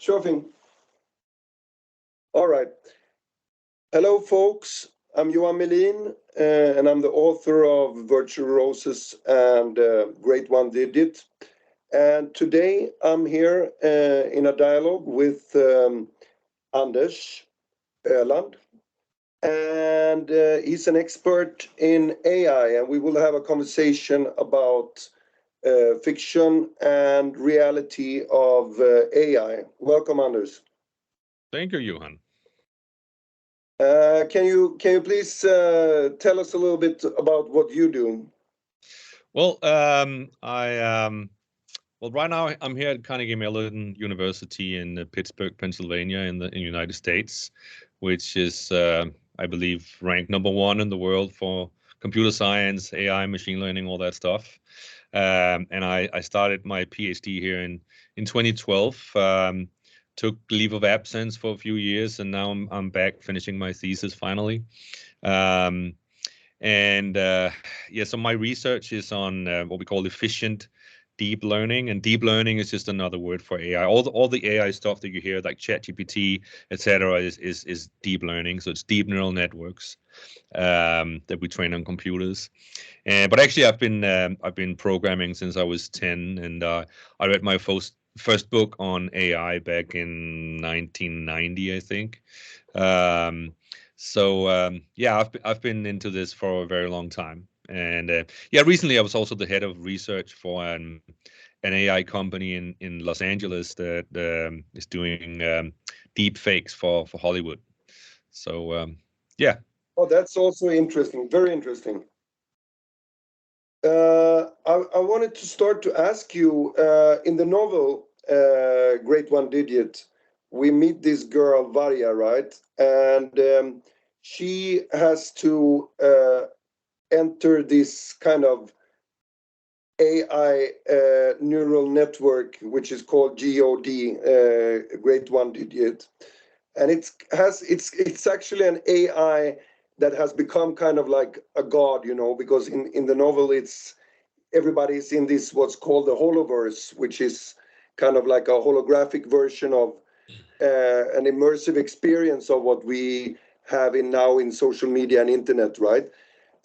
Sure thing. All right. Hello, folks. I'm Johan Melin, and I'm the author of Virtual Roses and Great One Digit. And today I'm here in a dialogue with Anders Øland. And he's an expert in AI, and we will have a conversation about fiction and reality of AI. Welcome, Anders. Thank you, Johan. Can you please tell us a little bit about what you do? Well, right now I'm here at Carnegie Mellon University in Pittsburgh, Pennsylvania, in the United States, which is, I believe, ranked #1 in the world for computer science, AI, machine learning, all that stuff. And I started my PhD here in 2012. Took leave of absence for a few years, and now I'm back finishing my thesis finally. So my research is on what we call efficient deep learning, and deep learning is just another word for AI. All the AI stuff that you hear, like ChatGPT, etc., is deep learning. So it's deep neural networks that we train on computers. But actually, I've been programming since I was 10, and I read my first book on AI back in 1990, I think. I've been into this for a very long time, and recently I was also the head of research for an AI company in Los Angeles that is doing deep fakes for Hollywood. So yeah. Oh, that's also interesting. Very interesting. I wanted to start to ask you, in the novel Great One Digit, we meet this girl, Varya, right? And she has to enter this kind of AI neural network, which is called GOD, Great One Digit. And it's actually an AI that has become kind of like a god, you know, because in the novel everybody's in this what's called the Holoverse, which is kind of like a holographic version of an immersive experience of what we have now in social media and internet, right?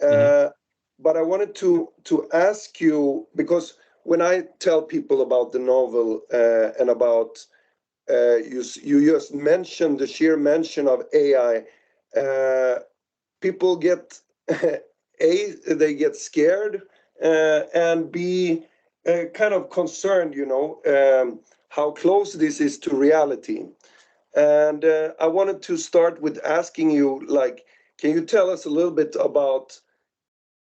But I wanted to ask you, because when I tell people about the novel and about you just mentioned the sheer mention of AI, people get they get scared, and B, kind of concerned, you know, how close this is to reality. And I wanted to start with asking you, like, can you tell us a little bit about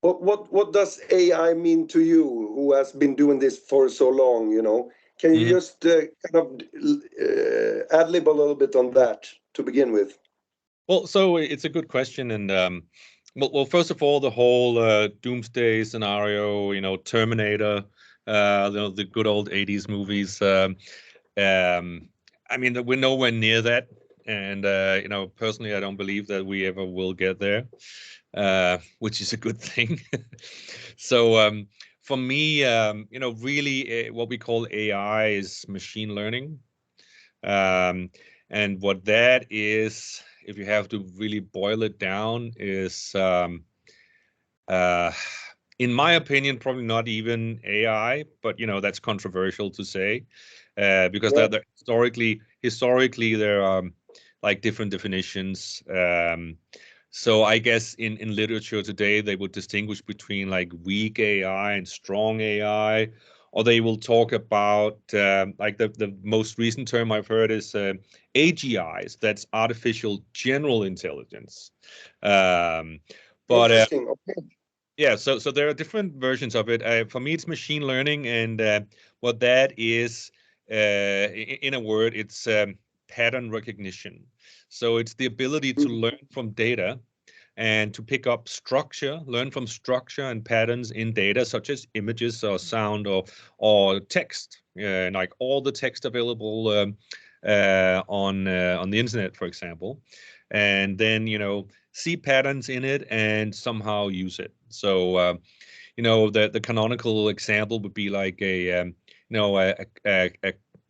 what does AI mean to you, who has been doing this for so long, you know? Can you just kind of ad-lib a little bit on that to begin with? Well, so it's a good question, and well, first of all, the whole doomsday scenario, you know, Terminator, the good old '80s movies. I mean, we're nowhere near that, and you know, personally, I don't believe that we ever will get there, which is a good thing. So for me, you know, really, what we call AI is machine learning, and what that is, if you have to really boil it down, is in my opinion, probably not even AI, but you know, that's controversial to say, because historically there are like different definitions. So I guess in literature today they would distinguish between like weak AI and strong AI, or they will talk about like the most recent term I've heard is AGIs. That's artificial general intelligence. Interesting. Okay. Yeah, so there are different versions of it. For me, it's machine learning, and what that is, in a word, it's pattern recognition. So it's the ability to learn from data and to pick up structure, learn from structure and patterns in data, such as images or sound or text, like all the text available on the internet, for example, and then you know, see patterns in it and somehow use it. So you know, the canonical example would be like a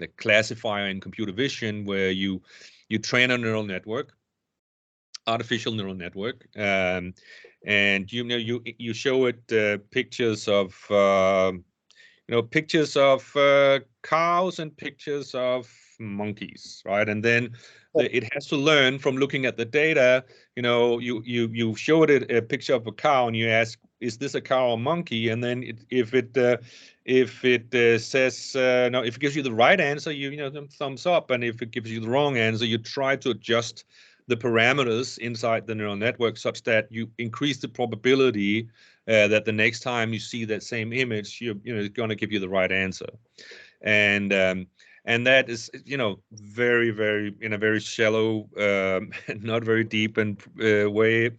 the classifier in computer vision, where you train a neural network, artificial neural network, and you show it pictures of pictures of cows and pictures of monkeys, right? And then it has to learn from looking at the data. You show it a picture of a cow and you ask, is this a cow or monkey? And then if it says no, if it gives you the right answer, thumbs up, and if it gives you the wrong answer, you try to adjust the parameters inside the neural network such that you increase the probability that the next time you see that same image, it's going to give you the right answer. And that is, very, very, in a very shallow, not very deep way,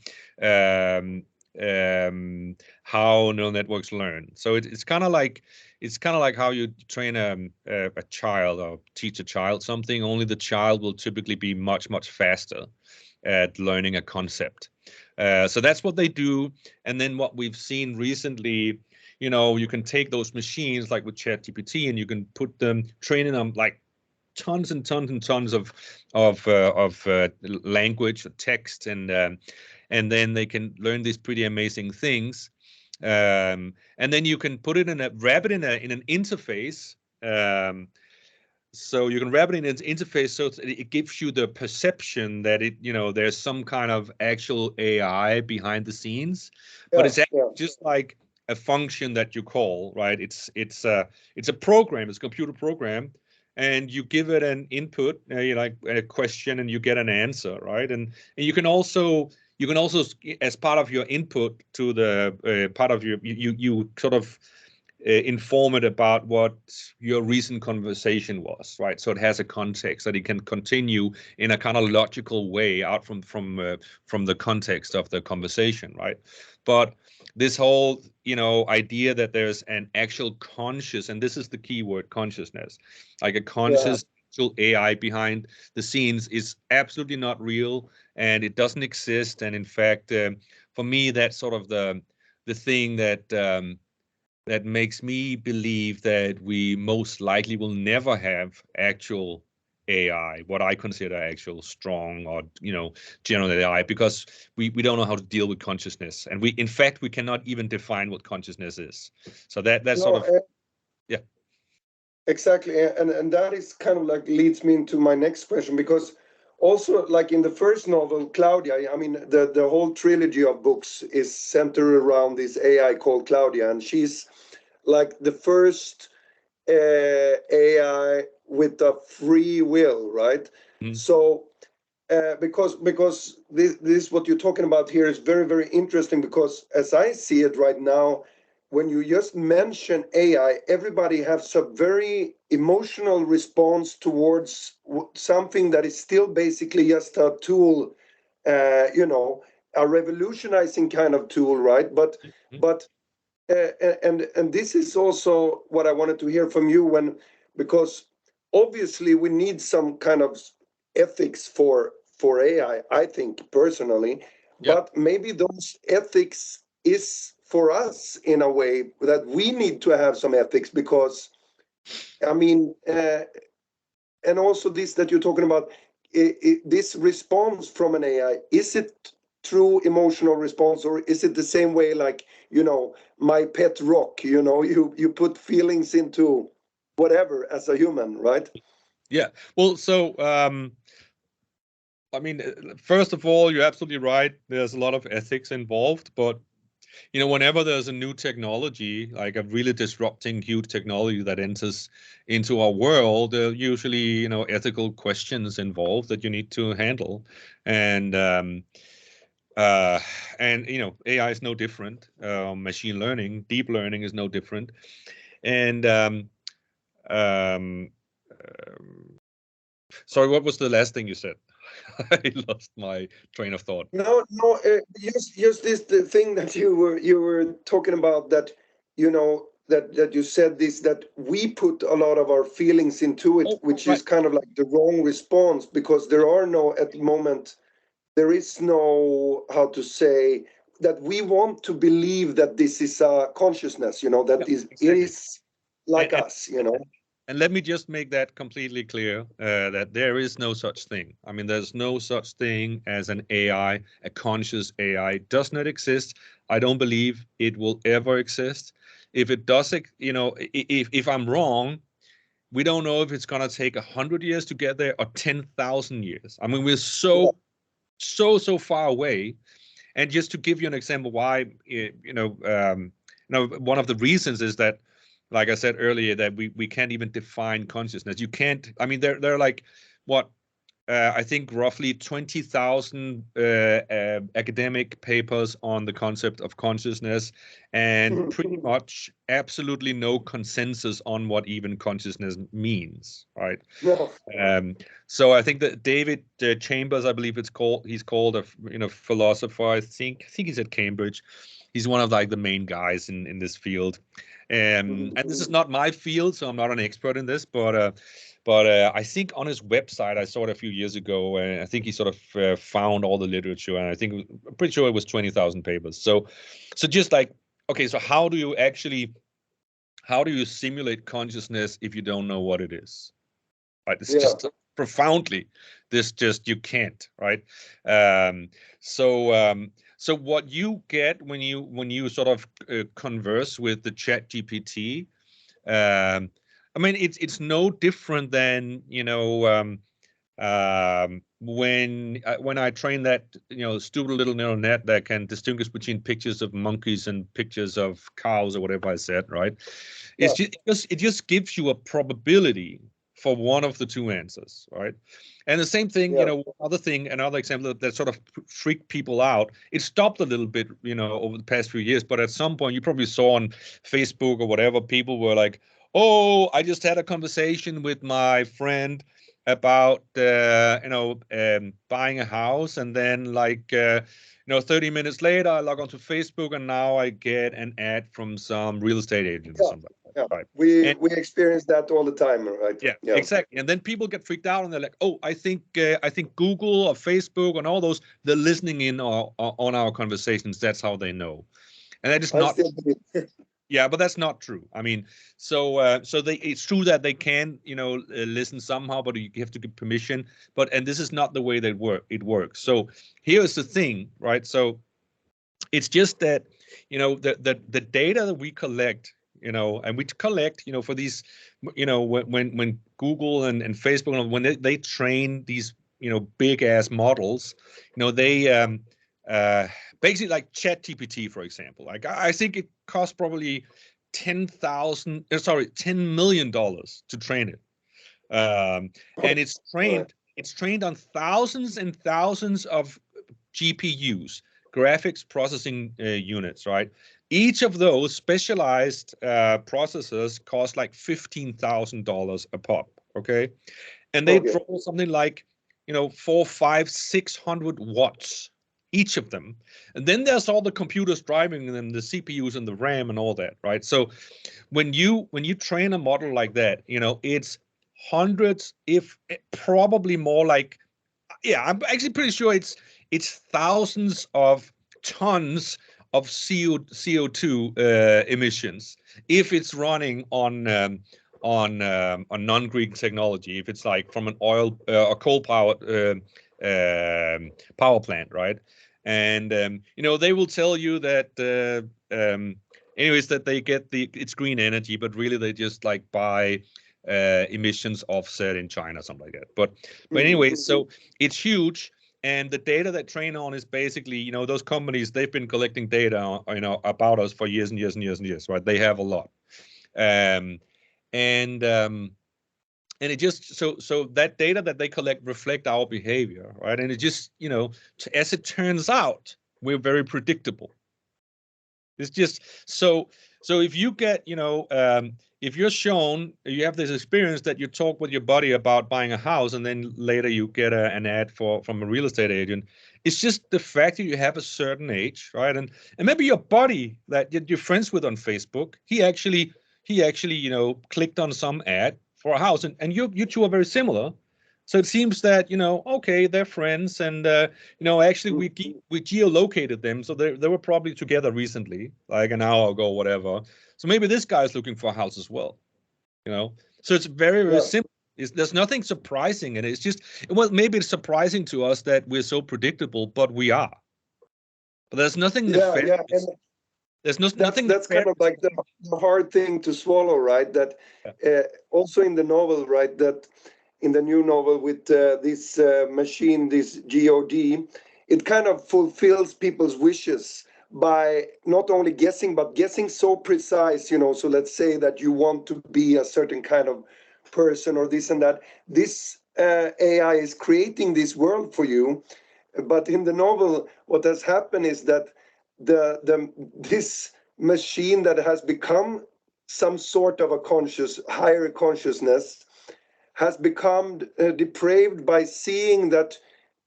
how neural networks learn. So it's kind of like how you train a child or teach a child something. Only the child will typically be much, much faster at learning a concept. So that's what they do. And then what we've seen recently, you can take those machines like with ChatGPT and you can put them, training them like tons and tons and tons of language, text, and then they can learn these pretty amazing things. And then you can put it wrap it in an interface. So you can wrap it in an interface so it gives you the perception that there's some kind of actual AI behind the scenes, but it's actually just like a function that you call, right? It's a program, it's a computer program, and you give it an input, like a question, and you get an answer, right? And you can also as part of your input to the part of your you sort of inform it about what your recent conversation was, right? So it has a context that it can continue in a kind of logical way out from the context of the conversation, right? But this whole idea that there's an actual conscious, and this is the key word, consciousness, like a conscious AI behind the scenes, is absolutely not real, and it doesn't exist. And in fact, for me, that's sort of the thing that makes me believe that we most likely will never have actual AI, what I consider actual strong or general AI, because we don't know how to deal with consciousness, and in fact we cannot even define what consciousness is. So that's sort of yeah. Exactly, and that is kind of like leads me into my next question, because also like in the first novel, Claudia, I mean the whole trilogy of books is centered around this AI called Claudia, and she's like the first AI with a free will, right? So because this what you're talking about here is very, very interesting, because as I see it right now, when you just mention AI, everybody has a very emotional response towards something that is still basically just a tool, a revolutionizing kind of tool, right? But and this is also what I wanted to hear from you, because obviously we need some kind of ethics for AI, I think personally, but maybe those ethics is for us in a way that we need to have some ethics, because I mean, and also this that you're talking about, this response from an AI, is it true emotional response, or is it the same way like my pet rock, you put feelings into whatever as a human, right? Yeah, well, so I mean, first of all, you're absolutely right, there's a lot of ethics involved, but whenever there's a new technology, like a really disrupting huge technology that enters into our world, there are usually ethical questions involved that you need to handle. And AI is no different. Machine learning, deep learning is no different. And sorry, what was the last thing you said? I lost my train of thought. No, just this the thing that you were talking about, that that you said this, that we put a lot of our feelings into it, which is kind of like the wrong response, because there are no, at the moment, there is no, how to say, that we want to believe that this is a consciousness, that is, exactly. It is like us. And let me just make that completely clear, that there is no such thing. I mean, there's no such thing as an AI, a conscious AI. It does not exist. I don't believe it will ever exist. If it does, if I'm wrong, we don't know if it's going to take 100 years to get there or 10,000 years. I mean, we're so far away. And just to give you an example why, one of the reasons is that, like I said earlier, that we can't even define consciousness. You can't. I mean, they're like what I think roughly 20,000 academic papers on the concept of consciousness, and pretty much absolutely no consensus on what even consciousness means, right? No. So I think that David Chambers, I believe he's called a philosopher. I think he's at Cambridge. He's one of like the main guys in this field. And this is not my field, so I'm not an expert in this, but I think on his website, I saw it a few years ago, and I think he sort of found all the literature, and I'm pretty sure it was 20,000 papers. So just like, okay, so how do you simulate consciousness if you don't know what it is? Right? It's just profoundly, you can't, right? So what you get when you sort of converse with the Chat GPT, I mean, it's no different than when I train that stupid little neural net that can distinguish between pictures of monkeys and pictures of cows or whatever I said, right? It just gives you a probability for one of the two answers, right? And the same thing, another example that sort of freaked people out. It stopped a little bit, over the past few years, but at some point you probably saw on Facebook or whatever, people were like, "Oh, I just had a conversation with my friend about buying a house, and then 30 minutes later I log onto Facebook and now I get an ad from some real estate agent or something." Yeah. Right. We experience that all the time, right? Yeah, exactly. And then people get freaked out and they're like, "Oh, I think Google or Facebook and all those, they're listening in on our conversations. That's how they know." And that is not. Yeah, but that's not true. I mean, it's true that they can, listen somehow, but you have to give permission. And this is not the way that it works. So here's the thing, right? So it's just that, the data that we collect, and we collect, for these, when Google and Facebook, when they train these, big ass models, they basically like ChatGPT, for example. Like I think it costs probably $10 million to train it, and it's trained on thousands and thousands of GPUs, graphics processing units, right? Each of those specialized processors cost like $15,000 a pop, okay? And they draw something like 400, 500, 600 watts each of them. And then there's all the computers driving them, the CPUs and the RAM and all that, right? So when you train a model like that, it's hundreds, if probably more, like, yeah, I'm actually pretty sure it's thousands of tons of CO2 emissions if it's running on non-green technology, if it's like from an oil or coal powered power plant, right? And they will tell you that anyways, that they get it's green energy, but really they just like buy emissions offset in China, something like that. But anyway, so it's huge. And the data that train on is basically, those companies, they've been collecting data, about us for years and years and years and years, right? They have a lot. And it just, so that data that they collect reflect our behavior, right? And it just, as it turns out, we're very predictable. It's just, so if you get, if you're shown, you have this experience that you talk with your buddy about buying a house, and then later you get an ad from a real estate agent. It's just the fact that you have a certain age, right? And maybe your buddy that you're friends with on Facebook, he actually, clicked on some ad for a house, and you two are very similar. So it seems that, okay, they're friends, and actually we geolocated them, so they were probably together recently, like an hour ago, whatever. So maybe this guy is looking for a house as well, So it's very, very Yeah, simple. There's nothing surprising, and it's just, well, maybe it's surprising to us that we're so predictable, but we are. But there's nothing yeah, yeah. And nefarious. There's that's nothing that's kind of nefarious. like the hard thing to swallow, right? That Yeah, also in the novel, right? That in the new novel with this machine, this God, it kind of fulfills people's wishes by not only guessing, but guessing so precise, you know. So let's say that you want to be a certain kind of person or this and that. This AI is creating this world for you, but in the novel, what has happened is that the this machine that has become some sort of a conscious higher consciousness has become depraved by seeing that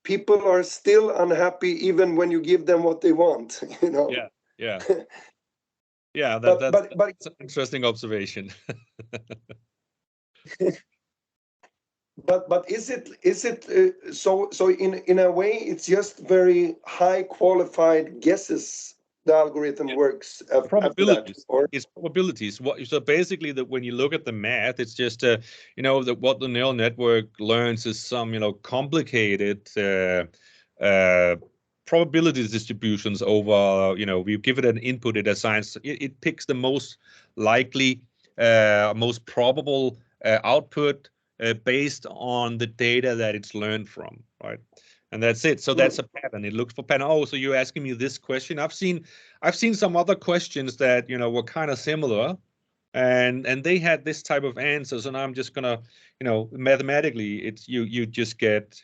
people are still unhappy even when you give them what they want, you know. yeah, yeah, yeah. but but but That's an interesting observation. but is it so in a way it's just very high qualified guesses the algorithm works after that, Probabilities. or It's probabilities. So basically, that when you look at the math, it's just that what the neural network learns is some complicated uh, probability distributions over we give it an input, it assigns it picks the most likely, most probable output based on the data that it's learned from, right? And that's it. So that's a pattern. It looks for pattern. Oh, so you're asking me this question. I've seen some other questions that were kind of similar, and they had this type of answers, and I'm just gonna mathematically it's you just get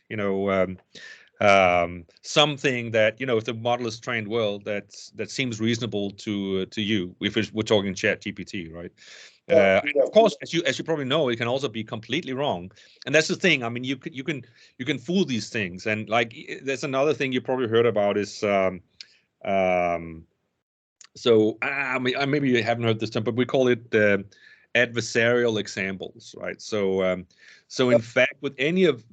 something that if the model is trained well, that seems reasonable to you if we're talking Chat GPT, right? yeah, And yeah, of course, as you probably know, it can also be completely wrong, and that's the thing. I mean, you can fool these things, and like there's another thing you probably heard about is um, so I mean, maybe you haven't heard this term, but we call it adversarial examples, right? So in fact, with any of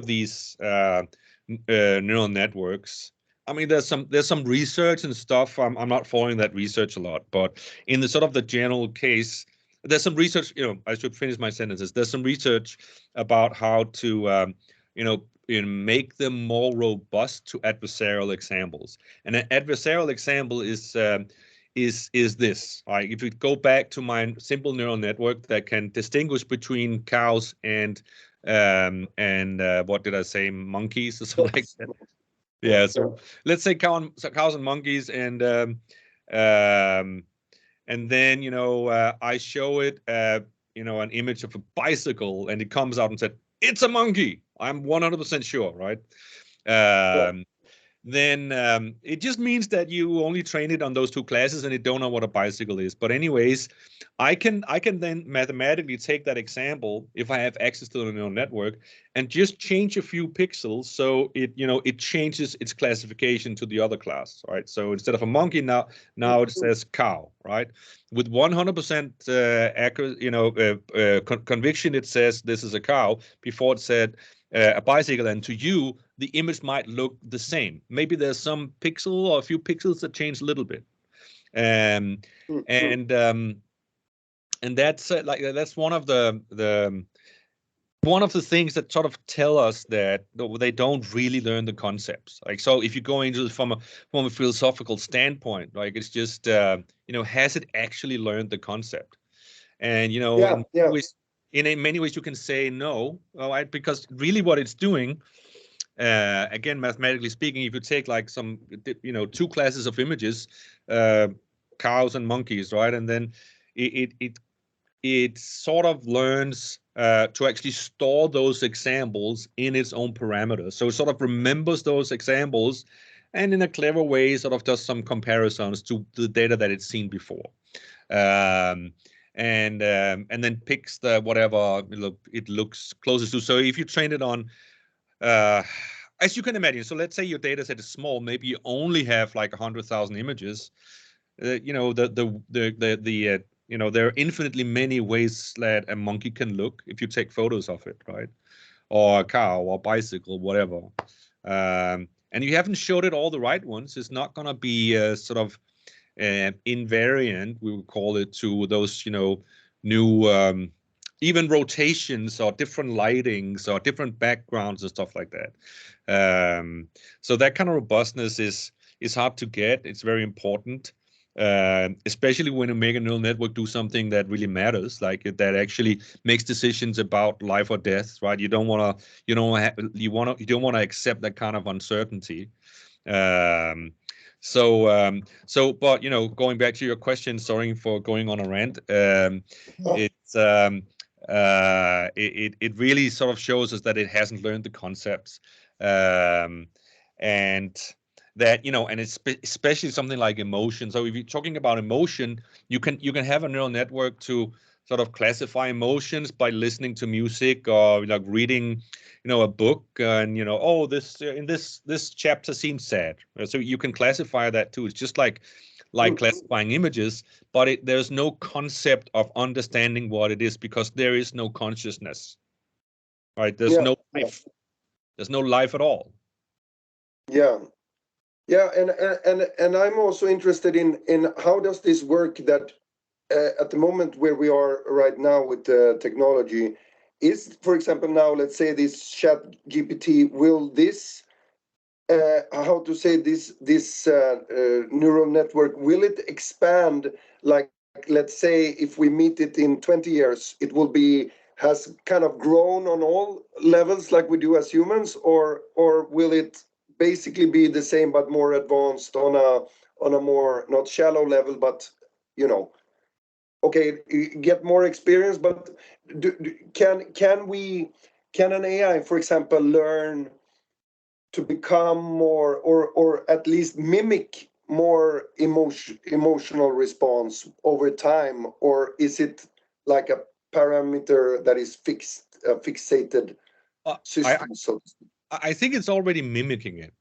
these neural networks, I mean, there's some research and stuff. I'm not following that research a lot, but in the sort of the general case, there's some research. I should finish my sentences. There's some research about how to make them more robust to adversarial examples. And an adversarial example is this. Right? If we go back to my simple neural network that can distinguish between cows and what did I say, monkeys or something like that. yeah, Yeah. So let's say cows and monkeys, um, and then I show it an image of a bicycle, and it comes out and said it's a monkey. I'm 100% sure, right? yeah. Um, then it just means that you only train it on those two classes and it don't know what a bicycle is. But anyways, I can then mathematically take that example if I have access to the neural network and just change a few pixels so it changes its classification to the other class, right? So instead of a monkey, now it says cow, right? With 100% accurate, conviction, it says this is a cow. Before it said a bicycle, and to you the image might look the same. Maybe there's some pixel or a few pixels that change a little bit. Um, and that's that's one of the things that sort of tell us that they don't really learn the concepts. Like, so if you go into it from a philosophical standpoint, like it's just has it actually learned the concept? And Yeah, yeah, in many ways you can say no, right? Because really what it's doing, again, mathematically speaking, if you take like some two classes of images, uh, cows and monkeys, right? And then it sort of learns to actually store those examples in its own parameters. So it sort of remembers those examples and in a clever way sort of does some comparisons to the data that it's seen before. Um, and then picks the whatever it looks closest to. So if you train it on, uh, as you can imagine, so let's say your data set is small, maybe you only have like 100,000 images. There are infinitely many ways that a monkey can look if you take photos of it, right? Or a cow or bicycle, whatever. And you haven't showed it all the right ones. It's not going to be sort of invariant, we would call it, to those new even rotations or different lightings or different backgrounds and stuff like that. So that kind of robustness is hard to get. It's very important, especially when you make a neural network do something that really matters, like that actually makes decisions about life or death. Right? You don't want to. You don't want to accept that kind of uncertainty. Um, but going back to your question, sorry for going on a rant. It's it really sort of shows us that it hasn't learned the concepts, and that and it's especially something like emotion. So if you're talking about emotion, you can have a neural network to sort of classify emotions by listening to music or like reading a book, and oh, this in this chapter seems sad, so you can classify that too. It's just like classifying images, but there's no concept of understanding what it is because there is no consciousness, right? There's no life. There's no life at all. Yeah. Yeah, and I'm also interested in how does this work that at the moment where we are right now with the technology is, for example, now let's say this chat GPT, will this how to say this neural network, will it expand, like let's say if we meet it in 20 years, it will be has kind of grown on all levels like we do as humans, or will it basically be the same but more advanced on a more not shallow level, but okay, get more experience, but can an AI, for example, learn to become more, or at least mimic more emotional response over time, or is it like a parameter that is fixed, fixated system? I think it's already mimicking it,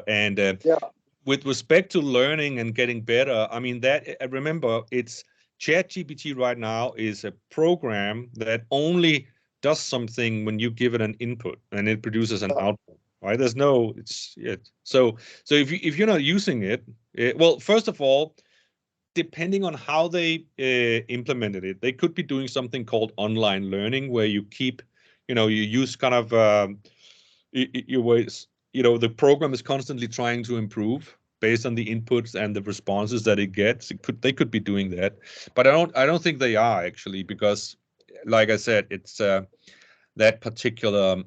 and Yeah. with respect to learning and getting better, I mean that remember, it's ChatGPT right now is a program that only does something when you give it an input and it produces an output. Right? There's no it's it. So if you're not using it, well, first of all, depending on how they implemented it, they could be doing something called online learning, where you keep, you use kind of your ways. The program is constantly trying to improve based on the inputs and the responses that it gets. They could be doing that, but I don't think they are actually, because, like I said, it's that particular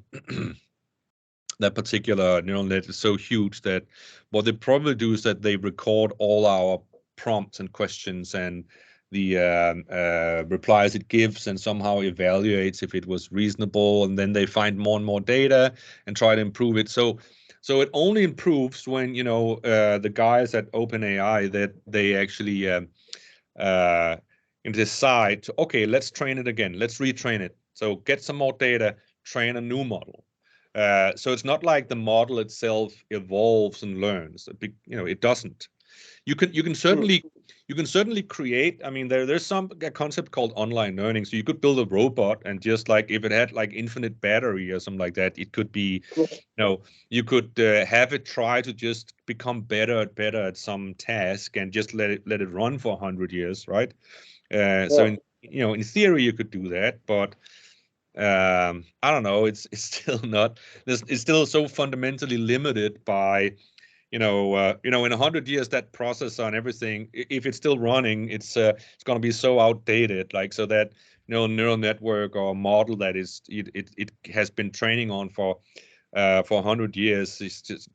that particular neural net is so huge that what they probably do is that they record all our prompts and questions and the replies it gives, and somehow evaluates if it was reasonable, and then they find more and more data and try to improve it. So it only improves when the guys at OpenAI, that they actually uh, decide to, okay, let's train it again, let's retrain it, so get some more data, train a new model. So it's not like the model itself evolves and learns. It doesn't. You can certainly create. I mean, there's a concept called online learning. So you could build a robot, and just like if it had like infinite battery or something like that, it could be, you could have it try to just become better at some task, and just let it run for 100 years, right? So in theory you could do that, but I don't know. It's still not. It's still so fundamentally limited by, in 100 years, that processor and everything, if it's still running, it's going to be so outdated. Like, so that neural network or model that it has been training on for 100 years, is just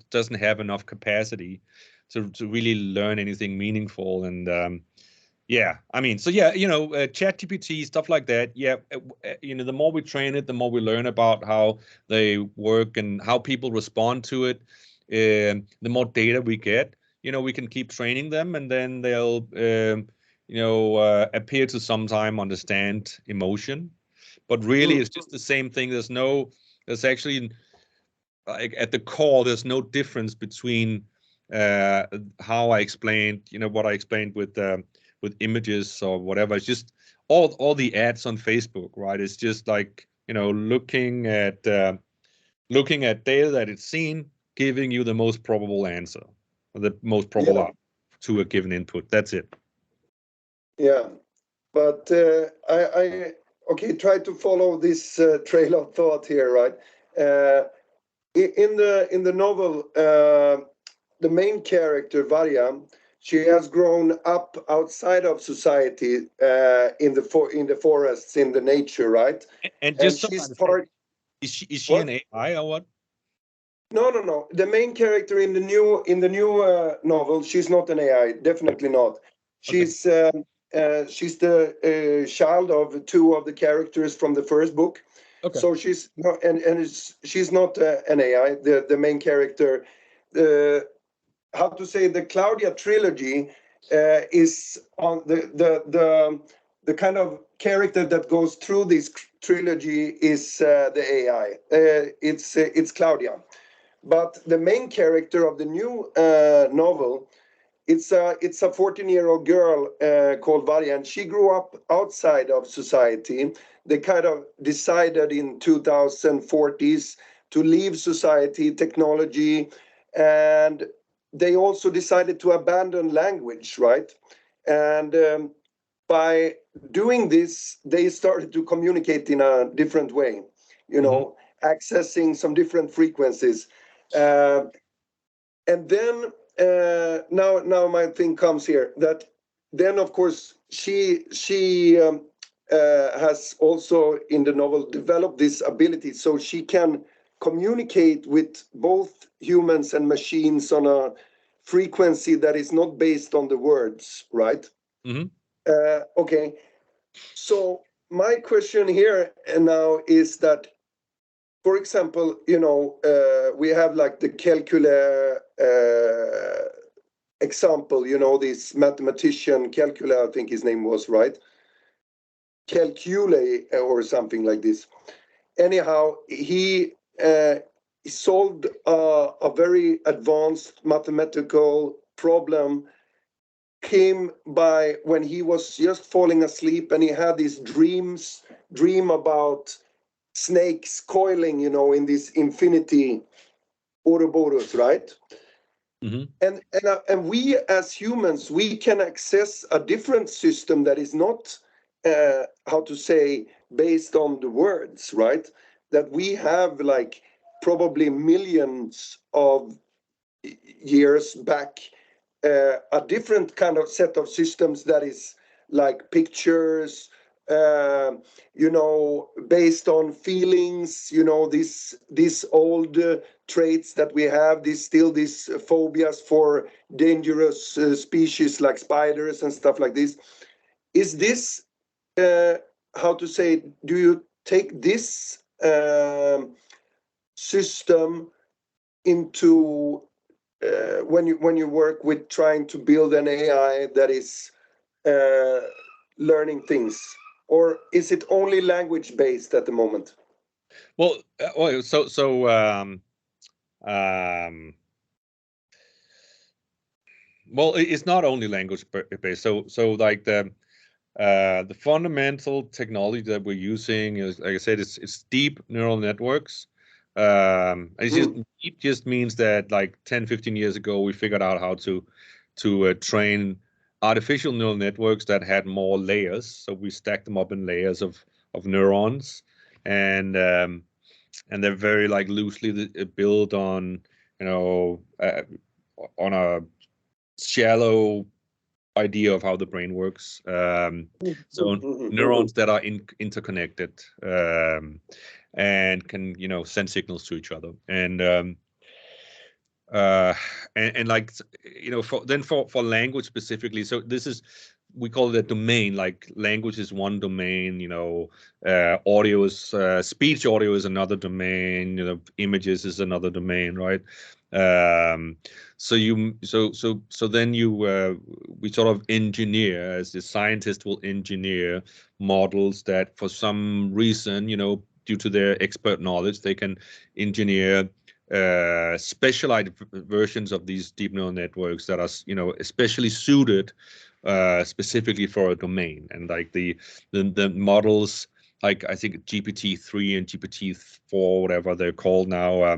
doesn't have enough capacity to really learn anything meaningful. And yeah, I mean, so yeah, ChatGPT, stuff like that. Yeah, the more we train it, the more we learn about how they work and how people respond to it. The more data we get, we can keep training them, and then they'll, appear to sometime understand emotion. But really, it's just the same thing. There's actually, like, at the core, there's no difference between how I explained, what I explained with images or whatever. It's just all the ads on Facebook, right? It's just like, looking at data that it's seen, giving you the most probable answer, or the most probable output to a given input. That's it. Yeah. But okay, try to follow this trail of thought here, right? In the novel, the main character Varya, she has grown up outside of society, in the forests, in the nature, right? And And just so I she's understand, part. is she an What? AI or what? No, no, no. The main character in the new novel, she's not an AI. Definitely not. Okay. She's the child of two of the characters from the first book. Okay. So she's not, she's not an AI. The main character, uh, how to say, the Claudia trilogy is on the kind of character that goes through this trilogy is the AI. It's Claudia. But the main character of the new novel, it's a 14-year-old girl called Varya, and she grew up outside of society. They kind of decided in 2040s to leave society, technology, and they also decided to abandon language, right? And by doing this, they started to communicate in a different way, you Hmm. know, accessing some different frequencies. Uh, and then now my thing comes here that then of course she has also in the novel developed this ability so she can communicate with both humans and machines on a frequency that is not based on the words, right? Hmm. Okay, so my question here and now is that, for example, we have like the calculator example, this mathematician, calculator, I think his name was, right? Calculate or something like this. Anyhow, he solved a very advanced mathematical problem, came by when he was just falling asleep and he had these dream about snakes coiling, in this infinity Ouroboros, right? Hmm. And we as humans, we can access a different system that is not, how to say, based on the words, right? That we have like probably millions of years back, a different kind of set of systems that is like pictures, uh, based on feelings, these old traits that we have, these phobias for dangerous species like spiders and stuff like this. Is this, uh, how to say, do you take this system into when you work with trying to build an AI that is uh, learning things, or is it only language based at the moment? Um, well, it's not only language based. So like the fundamental technology that we're using is, like I said, it's deep neural networks. It's just Mm. deep just means that like 10, 15 years ago we figured out how to train artificial neural networks that had more layers. So we stacked them up in layers of neurons, and they're very like loosely built on you know uh, on a shallow idea of how the brain works. So Mhm. neurons that are interconnected, and can send signals to each other, uh, and like for language specifically. So this is, we call it a domain. Like language is one domain. Audio is speech. Audio is another domain. Images is another domain, right? um so then we sort of engineer, as the scientist will engineer models that for some reason, due to their expert knowledge, they can engineer specialized versions of these deep neural networks that are especially suited specifically for a domain. And like the models like I think GPT-3 and GPT-4, whatever they're called now. I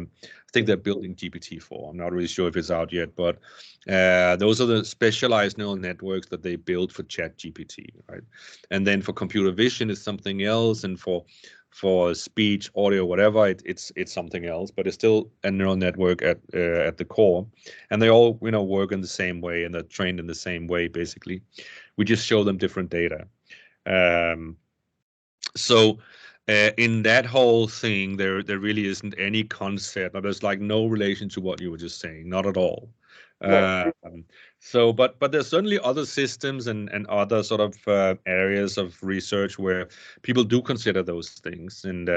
think they're building GPT-4. I'm not really sure if it's out yet, but those are the specialized neural networks that they build for ChatGPT, right? And then for computer vision is something else, and for speech, audio, whatever, it's something else. But it's still a neural network at the core, and they all work in the same way, and they're trained in the same way. Basically, we just show them different data. So in that whole thing, there really isn't any concept, or there's like no relation to what you were just saying, not at all. No. So, but there's certainly other systems and other sort of areas of research where people do consider those things, and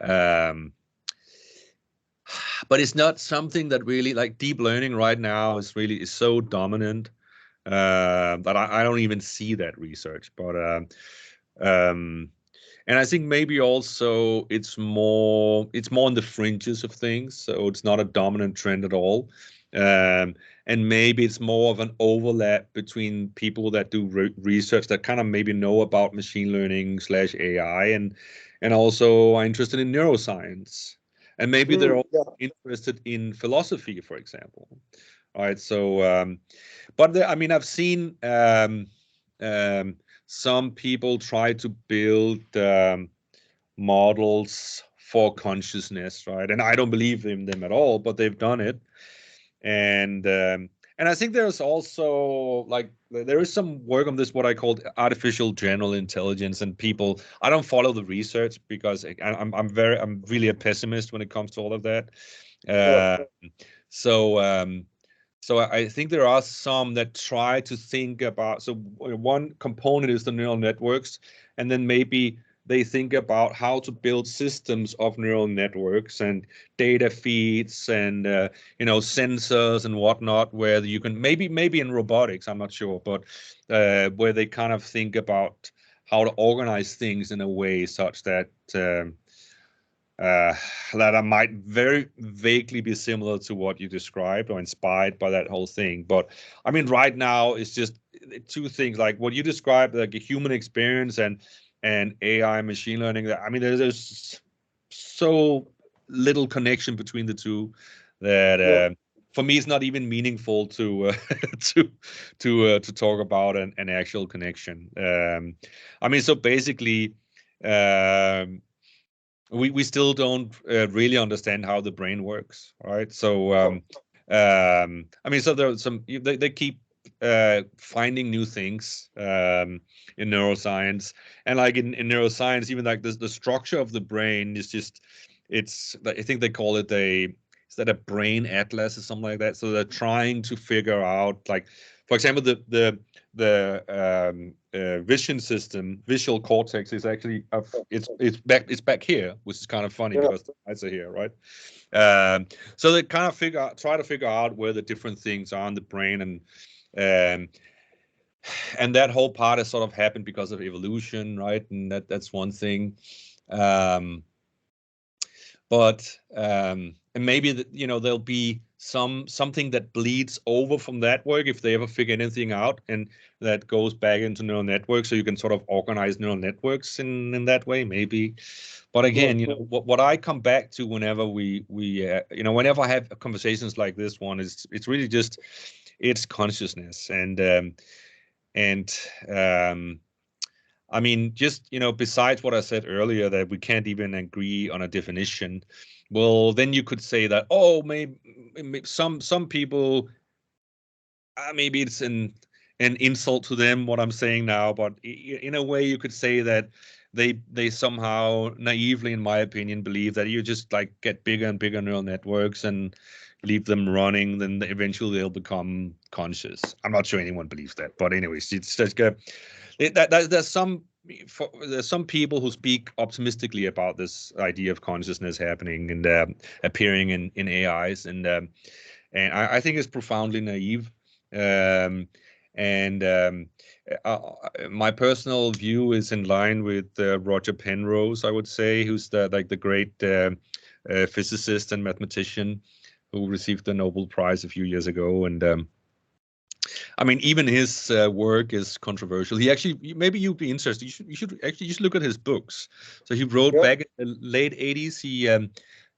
um, but it's not something that really, like, deep learning right now is so dominant that I don't even see that research. But and I think maybe also it's more on the fringes of things, so it's not a dominant trend at all. And maybe it's more of an overlap between people that do research that kind of maybe know about machine learning / AI, and also are interested in neuroscience, and maybe they're also interested in philosophy, for example. All right, so but I mean, I've seen some people try to build models for consciousness, right? And I don't believe in them at all, but they've done it. And I think there's also, like, there is some work on this, what I call artificial general intelligence, and people, I don't follow the research because I'm really a pessimist when it comes to all of that. So I think there are some that try to think about, so one component is the neural networks, and then maybe they think about how to build systems of neural networks and data feeds and sensors and whatnot, where you can maybe in robotics, I'm not sure, but where they kind of think about how to organize things in a way such that that I might very vaguely be similar to what you described or inspired by that whole thing. But I mean, right now it's just two things, like what you described, like a human experience and AI machine learning. I mean, there's so little connection between the two that for me it's not even meaningful to to talk about an actual connection. I mean, so basically. We still don't really understand how the brain works, right? So I mean, so there's some, they keep finding new things in neuroscience, and like in neuroscience, even like the structure of the brain is just, it's, I think they call it is that a brain atlas or something like that? So they're trying to figure out, like, for example, the vision system, visual cortex, is actually it's back here, which is kind of funny because the eyes are here, right? So they kind of try to figure out where the different things are in the brain, and that whole part has sort of happened because of evolution, right? And that's one thing. But and maybe there'll be something that bleeds over from that work if they ever figure anything out, and that goes back into neural networks, so you can sort of organize neural networks in that way, maybe. But again, what I come back to whenever whenever I have conversations like this one, is it's really just, it's consciousness, and I mean, just, besides what I said earlier, that we can't even agree on a definition. Well, then you could say that, oh, maybe some people, maybe it's an insult to them what I'm saying now, but in a way you could say that they somehow naively, in my opinion, believe that you just like get bigger and bigger neural networks and leave them running, then eventually they'll become conscious. I'm not sure anyone believes that, but anyways, it's just there's some people who speak optimistically about this idea of consciousness happening and appearing in AIs, and I think it's profoundly naive. And my personal view is in line with Roger Penrose, I would say, who's the great physicist and mathematician who received the Nobel Prize a few years ago, and I mean, even his work is controversial. He actually, maybe you'd be interested. You should actually just look at his books. So he wrote Yeah. back in the late '80s.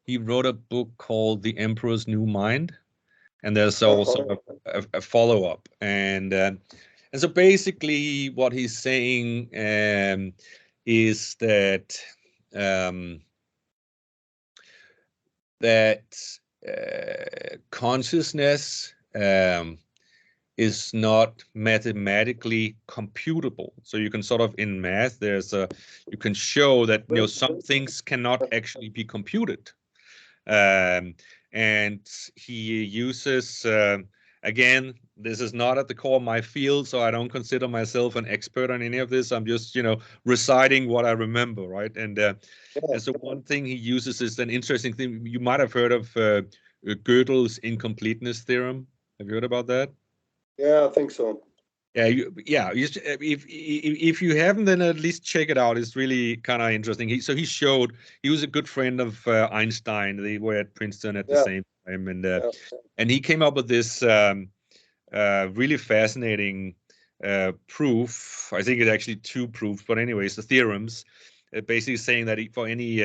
He wrote a book called The Emperor's New Mind, and there's also a follow up. And so basically, what he's saying is that um, consciousness is not mathematically computable. So you can sort of, in math, you can show that some things cannot actually be computed. And he uses again, this is not at the core of my field, so I don't consider myself an expert on any of this. I'm just reciting what I remember, right? And so one thing he uses is an interesting thing. You might have heard of Gödel's incompleteness theorem. Have you heard about that? Yeah, I think so. Yeah, if you haven't, then at least check it out. It's really kind of interesting. He was a good friend of Einstein. They were at Princeton at the same time, and he came up with this really fascinating proof. I think it's actually two proofs, but anyways, the theorems, basically saying that for any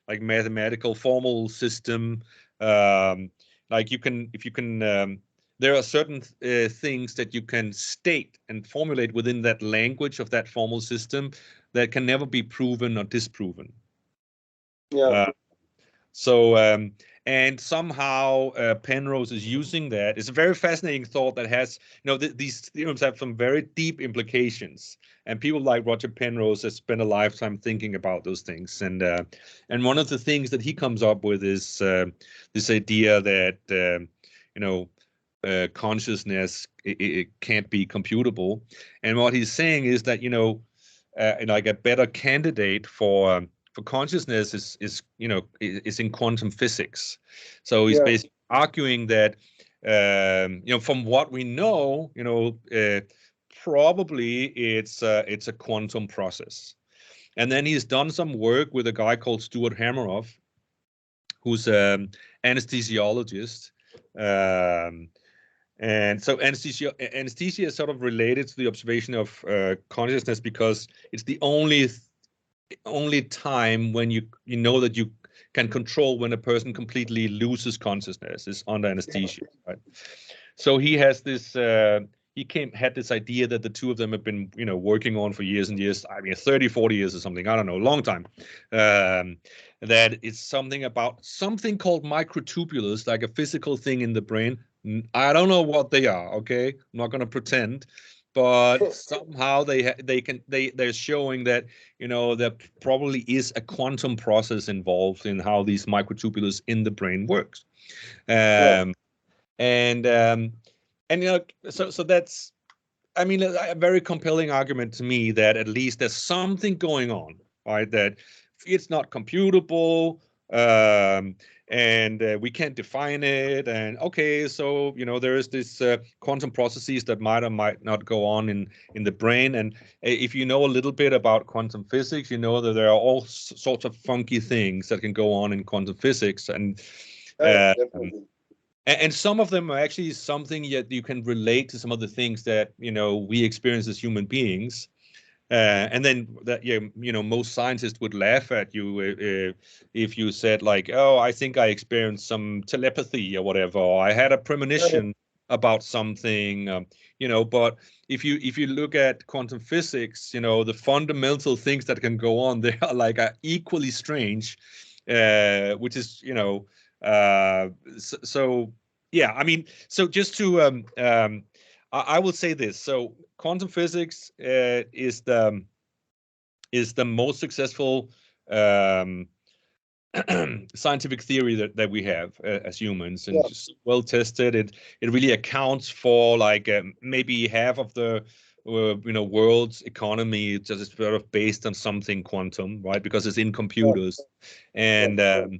like mathematical formal system, like if you can. There are certain things that you can state and formulate within that language of that formal system that can never be proven or disproven. Yeah. And somehow Penrose is using that. It's a very fascinating thought that has, these theorems have some very deep implications. And people like Roger Penrose have spent a lifetime thinking about those things. And one of the things that he comes up with is this idea that, consciousness it can't be computable. And what he's saying is that like a better candidate for consciousness is in quantum physics. So he's basically arguing that from what we know, probably it's a quantum process. And then he's done some work with a guy called Stuart Hameroff, who's an anesthesiologist. And so anesthesia is sort of related to the observation of consciousness because it's the only time when you know that you can control when a person completely loses consciousness is under anesthesia, right? So he has this had this idea that the two of them have been working on for years and years. I mean 30-40 years or something, I don't know, a long time. That it's something called microtubules, like a physical thing in the brain. I don't know what they are, okay? I'm not going to pretend, but somehow they're showing that there probably is a quantum process involved in how these microtubules in the brain works. So that's, I mean, a very compelling argument to me that at least there's something going on, right? That it's not computable, and we can't define it. And okay, so there is this quantum processes that might or might not go on in the brain. And if you know a little bit about quantum physics, you know that there are all sorts of funky things that can go on in quantum physics, and and some of them are actually something yet you can relate to some of the things that we experience as human beings. And then that most scientists would laugh at you if you said like, oh, I think I experienced some telepathy or whatever, or I had a premonition about something. But if you look at quantum physics, the fundamental things that can go on, they are like equally strange, which is so yeah. I mean, so just to I will say this. So quantum physics is the most successful scientific theory that we have as humans, and just well tested. It really accounts for like maybe half of the world's economy just sort of based on something quantum, right? Because it's in computers, and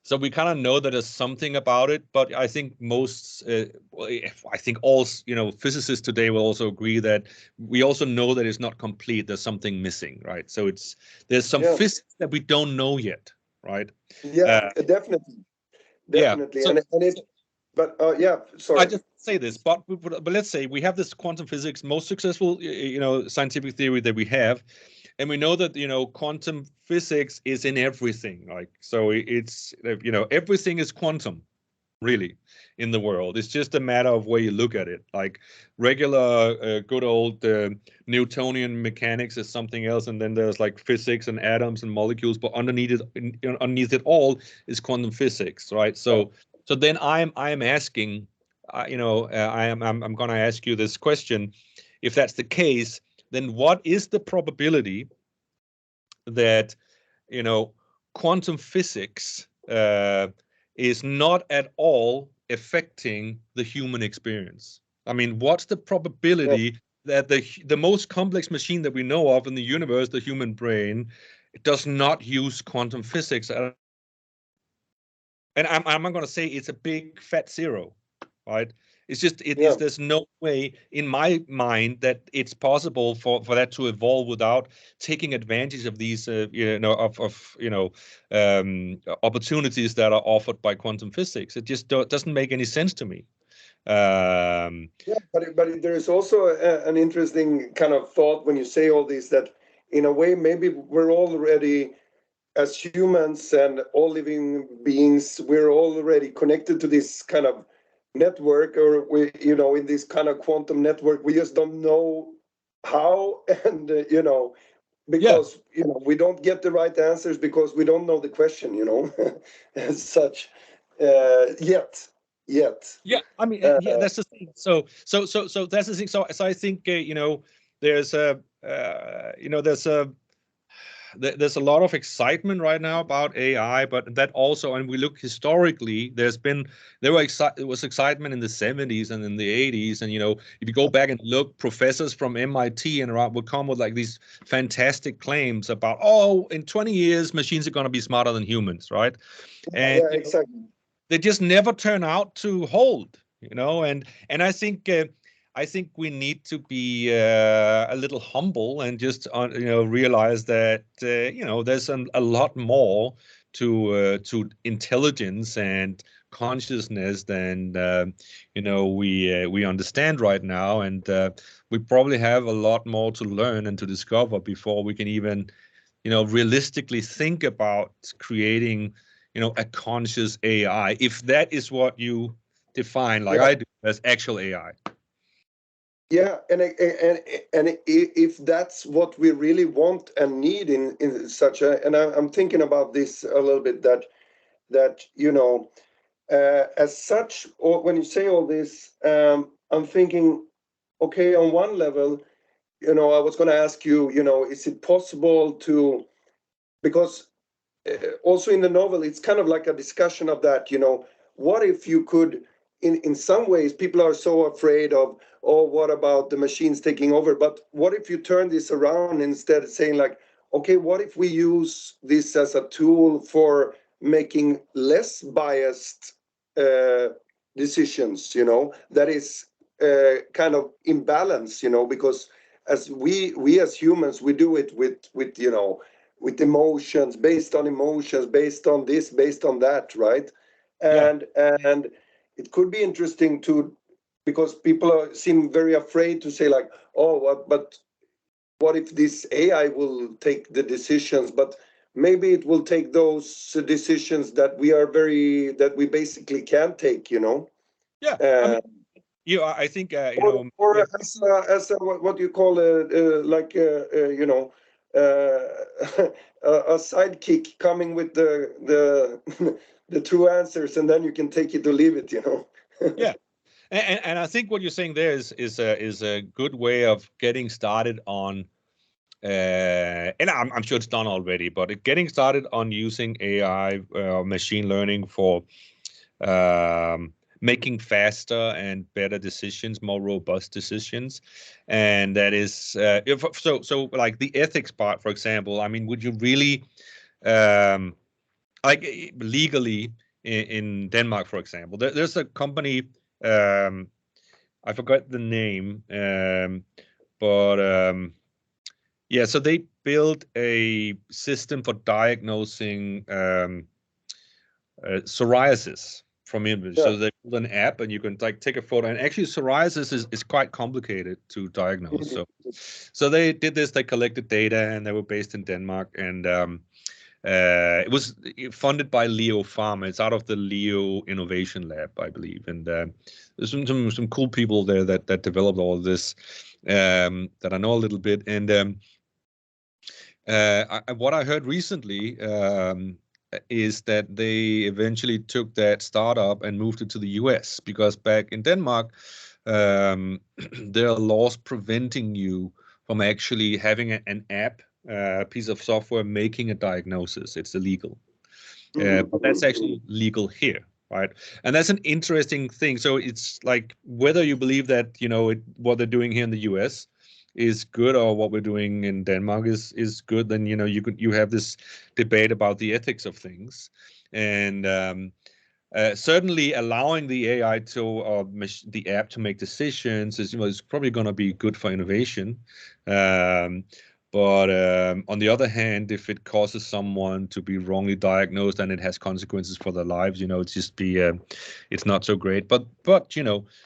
so we kind of know that there's something about it. But I think I think all physicists today will also agree that we also know that it's not complete. There's something missing, right? So there's some physics that we don't know yet, right? Definitely. Yeah. And But yeah, I sorry. just say this, but let's say we have this quantum physics, most successful, scientific theory that we have, and we know that quantum physics is in everything. Like, so it's everything is quantum, really, in the world. It's just a matter of where you look at it. Like regular, good old Newtonian mechanics is something else, and then there's like physics and atoms and molecules. But underneath it all is quantum physics, right? So then I'm asking, I'm going to ask you this question: if that's the case, then what is the probability that quantum physics is not at all affecting the human experience? I mean, what's the Yeah, probability that the most complex machine that we know of in the universe, the human brain, does not use quantum physics? And I'm not going to say it's a big fat zero, right? It's just it yeah, is. There's no way in my mind that it's possible for that to evolve without taking advantage of these, opportunities that are offered by quantum physics. It just doesn't make any sense to me. Um, yeah. But there is also an interesting kind of thought when you say all this, that in a way maybe we're already, as humans and all living beings, we're already connected to this kind of network, or we, in this kind of quantum network. We just don't know how, and yeah, because we don't get the right answers because we don't know the question, as such, yet. yeah. I mean, yeah, Uh, that's the thing. So that's the thing. So I think there's a there's a there's a lot of excitement right now about AI, but that also, and we look historically, there was excitement in the 70s and in the 80s, and if you go back and look, professors from MIT and around would come with like these fantastic claims about, oh, in 20 years machines are going to be smarter than humans, right? And yeah, exactly. they just never turn out to hold, and I think we need to be a little humble and just realize that there's a lot more to intelligence and consciousness than we understand right now, and we probably have a lot more to learn and to discover before we can even realistically think about creating a conscious AI, if that is what you define, like Yeah, I do, as actual AI. yeah, and if that's what we really want and need in such a, and I'm thinking about this a little bit, that as such, or when you say all this, I'm thinking, okay, on one level, I was going to ask you, is it possible to, because also in the novel, it's kind of like a discussion of that, what if you could, in some ways, people are so afraid of, oh, what about the machines taking over? But what if you turn this around, instead of saying like, okay, what if we use this as a tool for making less biased uh, decisions, that is kind of imbalance, because as we as humans, we do it with with emotions, based on this, based on that, right? Yeah, And it could be interesting to, because people seem very afraid to say like, oh, but what if this AI will take the decisions? But maybe it will take those decisions that we basically can't take, yeah. I uh, mean, I think or as a, what you call like a sidekick coming with the the true answers, and then you can take it or leave it, yeah. And I think what you're saying there is a good way of getting started on. And I'm sure it's done already, but getting started on using AI, machine learning for making faster and better decisions, more robust decisions, and that is if so. Like the ethics part, for example. I mean, would you really um, legally in Denmark, for example? There's a company. I forgot the name, but yeah. So they built a system for diagnosing psoriasis. from image. Yeah. So they built an app, and you can like take a photo. And actually, psoriasis is quite complicated to diagnose. So they did this. They collected data, and they were based in Denmark, and it was funded by Leo Pharma. It's out of the Leo Innovation Lab, I believe, and there's some cool people there that developed all of this, that I know a little bit. And what I heard recently is that they eventually took that startup and moved it to the US, because back in Denmark, there are laws preventing you from actually having an app, piece of software making a diagnosis. It's illegal. But that's actually legal here, right? And that's an interesting thing. So it's like, whether you believe that, what they're doing here in the US is good, or what we're doing in Denmark is good, then you have this debate about the ethics of things. And certainly allowing the AI to the app to make decisions is probably going to be good for innovation. But on the other hand, if it causes someone to be wrongly diagnosed and it has consequences for their lives, it's not so great. But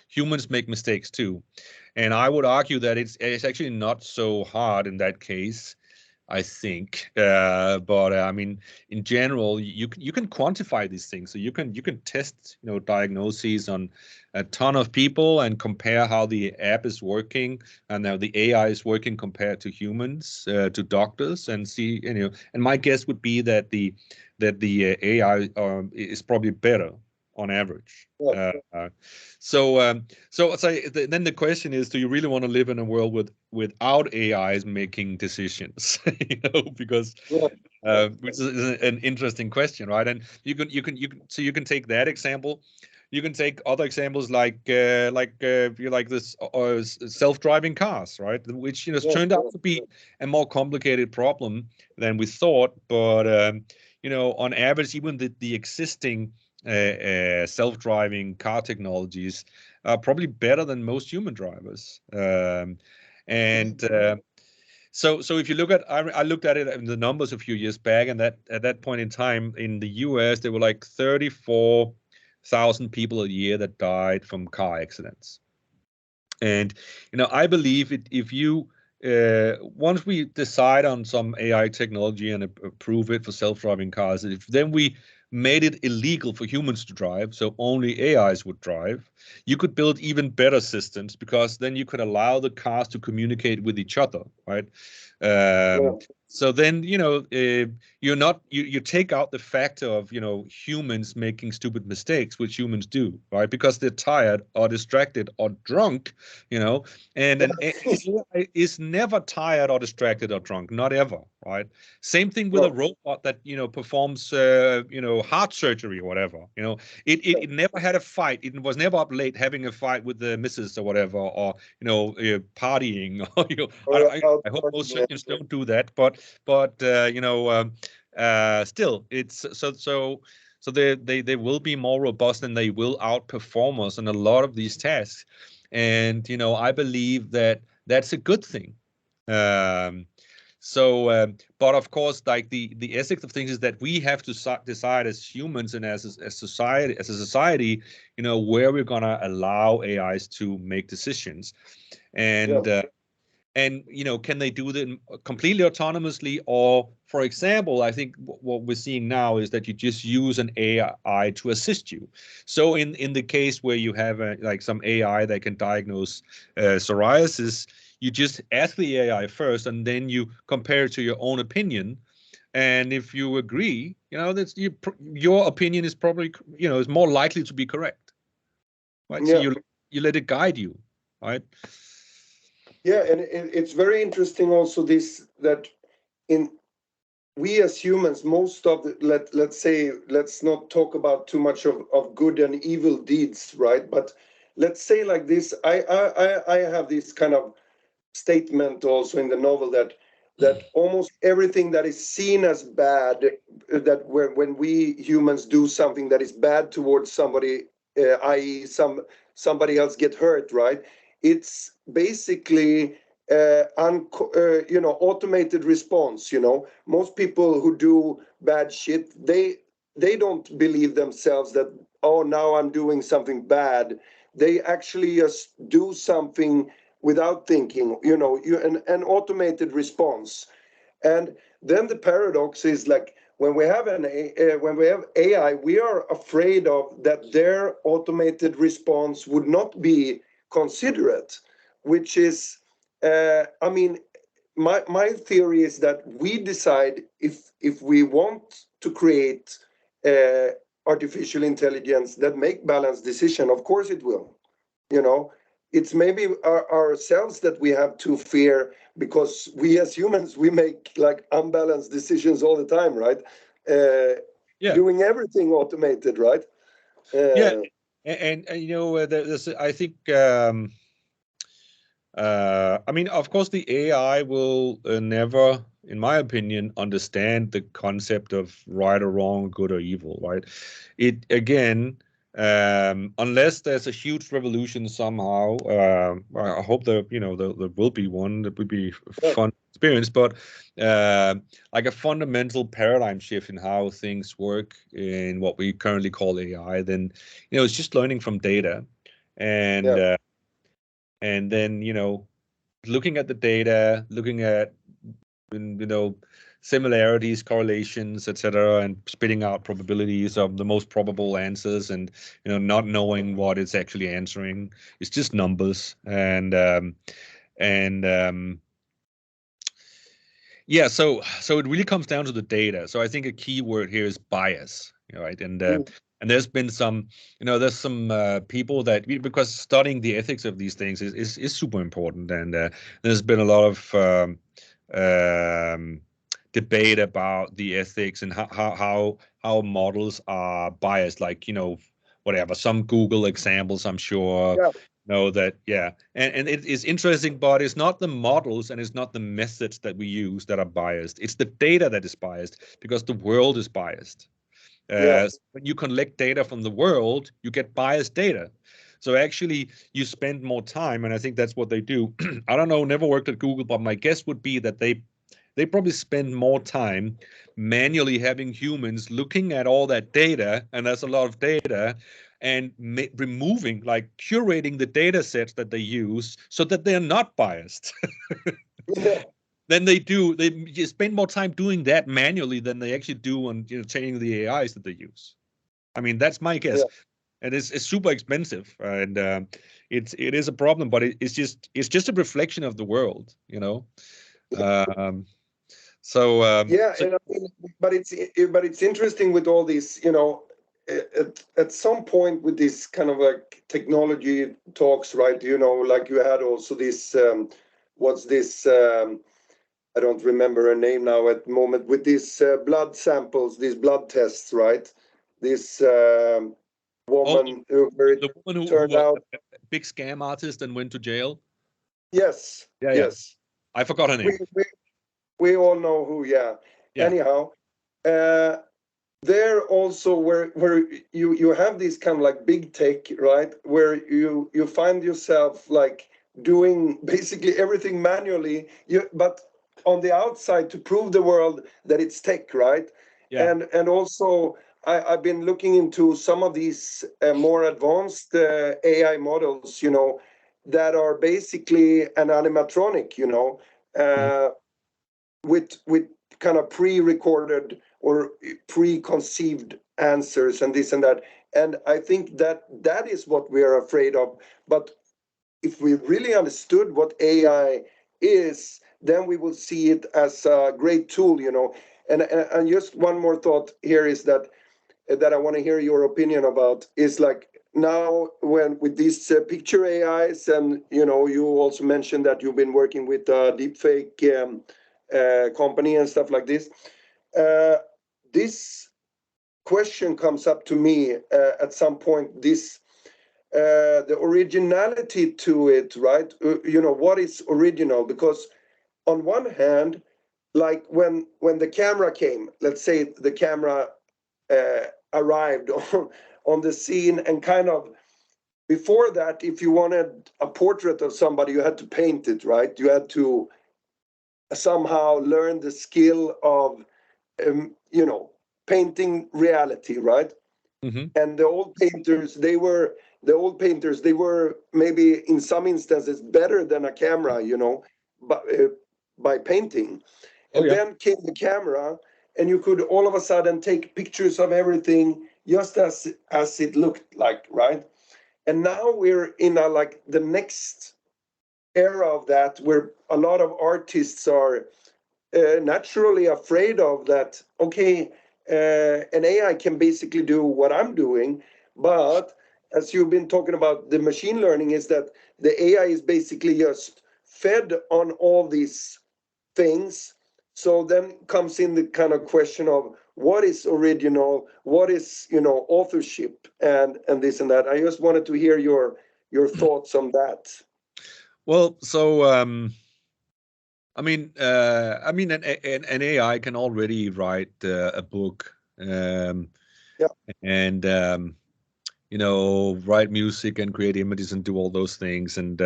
humans make mistakes too, and I would argue that it's actually not so hard in that case, I think. But I mean, in general, you can quantify these things. So you can test diagnoses on a ton of people and compare how the app is working and how the AI is working compared to humans, to doctors, and see. And my guess would be that the AI is probably better on average. Then the question is, do you really want to live in a world without AIs making decisions? Because which is an interesting question, right? And you can take that example. You can take other examples like you like this self-driving cars, right? Which turned out to be a more complicated problem than we thought. But on average, even the existing self-driving car technologies are probably better than most human drivers. So if you look at, I looked at it in the numbers a few years back, and that at that point in time in the US, there were like 34,000 people a year that died from car accidents. And I believe if you once we decide on some AI technology and approve it for self-driving cars, if then we made it illegal for humans to drive, so only AIs would drive, you could build even better systems, because then you could allow the cars to communicate with each other, right? So then you take out the factor of humans making stupid mistakes, which humans do, right? Because they're tired or distracted or drunk, and an AI is never tired or distracted or drunk, not ever, right? Same thing with a robot that performs heart surgery or whatever. It never had a fight. It was never up late having a fight with the missus or whatever, or partying. I hope most surgeons don't do that, but still, it's so they will be more robust, and they will outperform us in a lot of these tasks. And I believe that that's a good thing. But of course, like the ethics of things is that we have to decide as humans and as a society, where we're gonna allow AIs to make decisions, and can they do them completely autonomously? Or, for example, I think what we're seeing now is that you just use an AI to assist you. So in the case where you have like some AI that can diagnose psoriasis, you just ask the AI first, and then you compare it to your own opinion. And if you agree, that's your opinion is probably is more likely to be correct, right? So you let it guide you, right? Yeah, and it's very interesting also that we as humans, most of let's not talk about too much of good and evil deeds, right? But let's say like this, I have this kind of statement also in the novel that almost everything that is seen as bad, that when we humans do something that is bad towards somebody, i.e. somebody else get hurt, right? It's basically automated response. Most people who do bad shit, they they don't believe themselves that, oh, now I'm doing something bad. They actually just do something without thinking, an automated response. And then the paradox is like when we have when we have AI, we are afraid of that their automated response would not be considerate, which is, I mean, my theory is that we decide if we want to create uh, artificial intelligence that make balanced decision. Of course, it will. You know, it's maybe ourselves that we have to fear because we as humans we make like unbalanced decisions all the time, right? Uh, Yeah. Doing everything automated, right? Yeah. Uh, And there's, I think, I mean, of course, the AI will never, in my opinion, understand the concept of right or wrong, good or evil, right? It again, unless there's a huge revolution somehow, I hope there will be one. That would be a yeah, fun experience, but uh, like a fundamental paradigm shift in how things work in what we currently call AI, then it's just learning from data, and yeah, uh, and then looking at the data, looking at similarities, correlations, etc., and spitting out probabilities of the most probable answers, and not knowing what it's actually answering. It's just numbers, and yeah. So it really comes down to the data. So I think a key word here is bias, right? And there's been some, there's some people that because studying the ethics of these things is super important, and there's been a lot of um, debate about the ethics and how models are biased, like whatever, some Google examples I'm sure yeah, know that, yeah. And it is interesting, but it's not the models and it's not the methods that we use that are biased, it's the data that is biased because the world is biased. yeah, When you collect data from the world, you get biased data. So actually, you spend more time, and I think that's what they do. I don't know, never worked at Google, but my guess would be that they probably spend more time manually having humans looking at all that data, and there's a lot of data, and removing, like curating the data sets that they use so that they're not biased. yeah, Then they just spend more time doing that manually than they actually do on training the AIs that they use. I mean, that's my guess, yeah. and it's super expensive, and it is a problem, but it's just a reflection of the world, Um, Yeah, so and I mean, but it's interesting with all these, at some point with this kind of like technology talks, right? Like you had also this, what's this? I don't remember her name now at the moment. With these blood samples, these blood tests, right? This oh, woman where it the woman who turned was out, a big scam artist and went to jail. yes, Yeah, yeah. yes, I forgot her we name. we we all know who. Yeah. Yeah. Anyhow. Uh, there also where you have this kind of like big tech, right, where you find yourself like doing basically everything manually, but on the outside to prove the world that it's tech, right? Yeah. And also I've been looking into some of these more advanced AI models, that are basically an animatronic, Mhm. uh, with kind of pre-recorded or preconceived answers and this and that. And I think that is what we are afraid of. But if we really understood what AI is, then we will see it as a great tool, and just one more thought here is that I want to hear your opinion about is like now when with these picture AIs, and you also mentioned that you've been working with deepfake company and stuff like this. Uh, this question comes up to me at some point. This the originality to it, right? What is original? Because on one hand, like when the camera came, let's say the camera uh, arrived on the scene, and kind of before that, if you wanted a portrait of somebody, you had to paint it, right? You had to somehow learn the skill of, um, you know, painting reality, right? And the old painters, they were maybe in some instances better than a camera, but by painting. And then came the camera, and you could all of a sudden take pictures of everything just as it looked like, right? And now we're in like the next era of that, where a lot of artists are naturally afraid of that. Okay, an AI can basically do what I'm doing, but as you've been talking about, the machine learning is that the AI is basically just fed on all these things. So then comes in the kind of question of what is original, what is authorship, and this and that. I just wanted to hear your thoughts on that. Well, so an AI can already write a book, and write music and create images and do all those things, and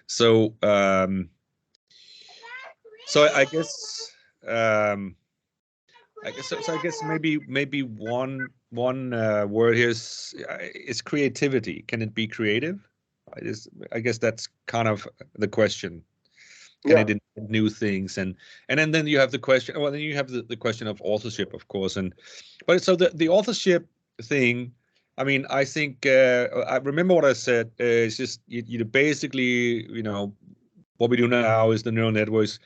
so I guess maybe one word here is creativity. Can it be creative? I guess that's kind of the question. Can it invent new things? And then you have the question. Well, then you have the question of authorship, of course. But so the authorship thing. I mean, I think I remember what I said. It's just you basically, what we do now is the neural networks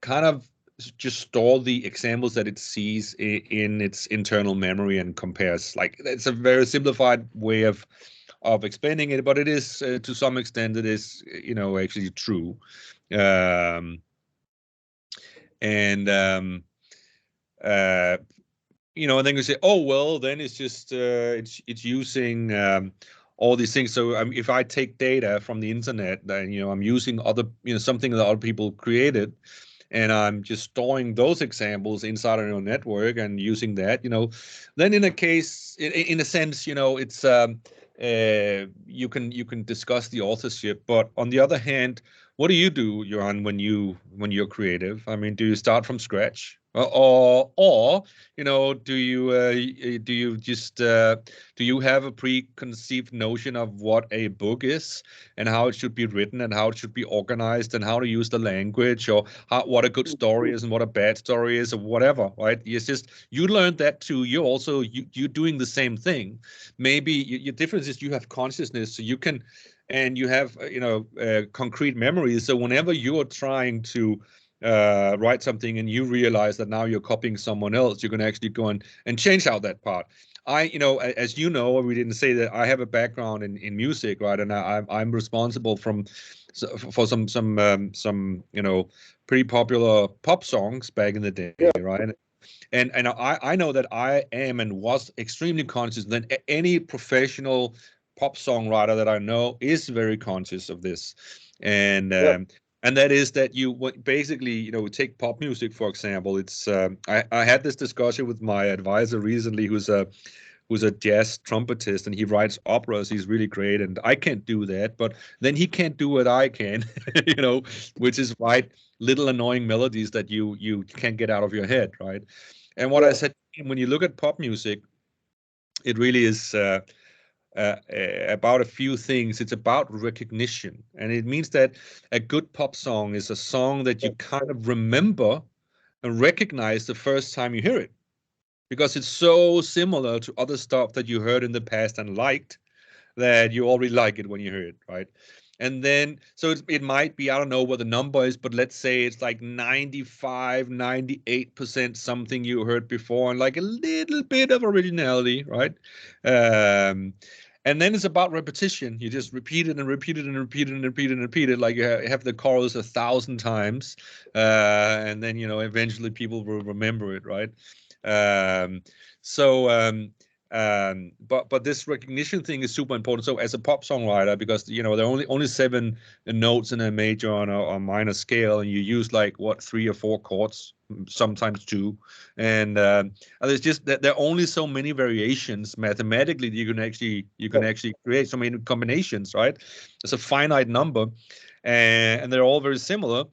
kind of just store the examples that it sees in its internal memory and compares. Like, it's a very simplified way of explaining it, but it is to some extent it is actually true. And then you say, oh well, then it's just it's using all these things. So if I take data from the internet, then I'm using other something that other people created, and I'm just storing those examples inside a neural network and using that, then in a sense, it's you can discuss the authorship. But on the other hand, what do you do, Johan, when you're creative? I mean, do you start from scratch, or do you just do you have a preconceived notion of what a book is and how it should be written and how it should be organized and how to use the language, or what a good story is and what a bad story is, or whatever, right? It's just you learned that too. You're doing the same thing. Maybe your difference is you have consciousness, so you can, and you have concrete memories. So whenever you're trying to write something and you realize that now you're copying someone else, you can actually go and change out that part. As you know, we didn't say that I have a background in music, right? And I'm responsible for some pretty popular pop songs back in the day, right? And I know that I am and was extremely conscious. Then any professional pop songwriter that I know is very conscious of this, and that is that you basically take pop music, for example. It's I had this discussion with my advisor recently, who's a jazz trumpetist, and he writes operas. He's really great, and I can't do that, but then he can't do what I can, which is write little annoying melodies that you can't get out of your head, right? And what I said, when you look at pop music, it really is about a few things. It's about recognition, and it means that a good pop song is a song that you kind of remember and recognize the first time you hear it, because it's so similar to other stuff that you heard in the past and liked, that you already like it when you hear it, right? And then, so it might be, I don't know what the number is, but let's say it's like 95, 98% something you heard before and like a little bit of originality, right? And then it's about repetition. You just repeat it and repeat it and repeat it and repeat it and repeat it, like you have the chorus 1,000 times, and then eventually people will remember it, right? But this recognition thing is super important. So as a pop songwriter, because there are only 7 notes in a major or minor scale, and you use like 3 or 4 chords, sometimes 2, and there's just that there are only so many variations mathematically you can actually create so many combinations, right? It's a finite number, and they're all very similar.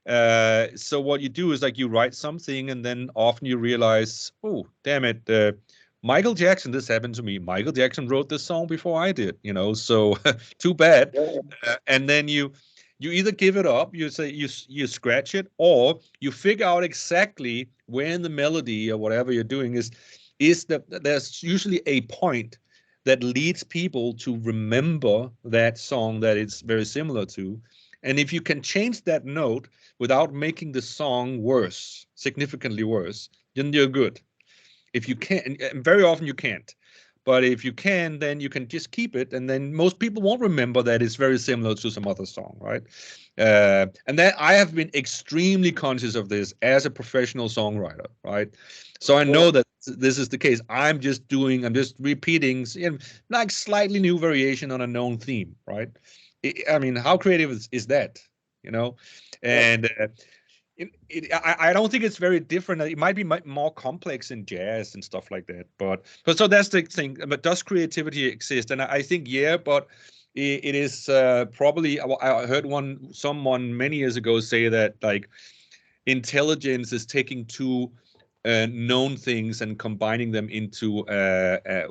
So what you do is like you write something, and then often you realize, oh, damn it, Michael Jackson, this happened to me. Michael Jackson wrote this song before I did, so too bad. Yeah. And then you either give it up, you say you scratch it, or you figure out exactly where in the melody or whatever you're doing is that there's usually a point that leads people to remember that song that it's very similar to. And if you can change that note without making the song worse, significantly worse, then you're good. If you can't, and very often you can't. But if you can, then you can just keep it, and then most people won't remember that it's very similar to some other song, right? And that I have been extremely conscious of this as a professional songwriter, right? So I know that this is the case. I'm just repeating, like slightly new variation on a known theme, right? I mean, how creative is that, you know? And I don't think it's very different. It might be more complex in jazz and stuff like that. But so that's the thing. But does creativity exist? And I think but it is probably. I heard someone many years ago say that like intelligence is taking two known things and combining them into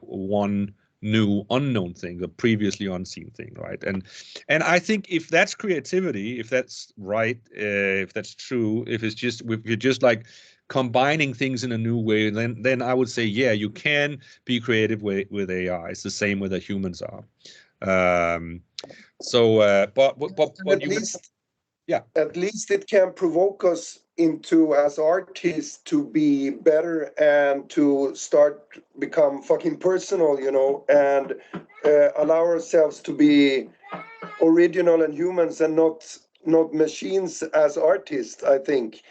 one new unknown thing, the previously unseen thing, right? And I think if that's creativity, if that's right, if that's true, if you're just like combining things in a new way, then I would say, yeah, you can be creative with AI. It's the same way that humans are. But At least, yeah, at least it can provoke us into as artists to be better and to start become fucking personal, and allow ourselves to be original and humans and not machines as artists. I think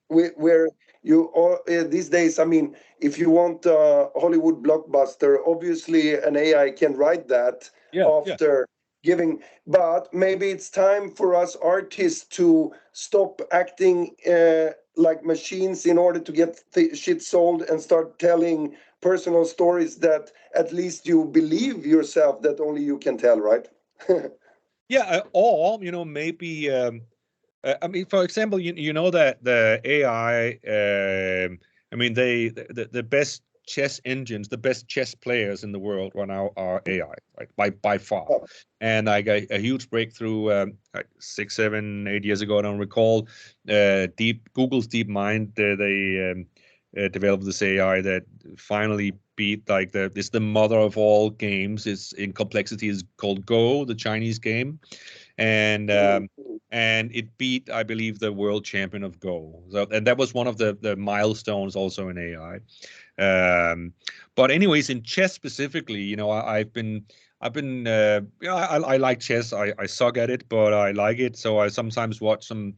where you all these days, I mean, if you want a Hollywood blockbuster, obviously an AI can write that after giving, but maybe it's time for us artists to stop acting like machines in order to get shit sold and start telling personal stories that at least you believe yourself that only you can tell, right? Or maybe I mean, for example, you know that the AI, I mean, the best chess engines, the best chess players in the world right now are AI, right? By far. And I got a huge breakthrough like 6, 7, 8 years ago. I don't recall. Google's DeepMind, they developed this AI that finally beat it's the mother of all games. It's in complexity is called Go, the Chinese game, and it beat, I believe, the world champion of Go. So, and that was one of the milestones also in AI. But anyways, in chess specifically, I've been I like chess. I suck at it, but I like it. So I sometimes watch some,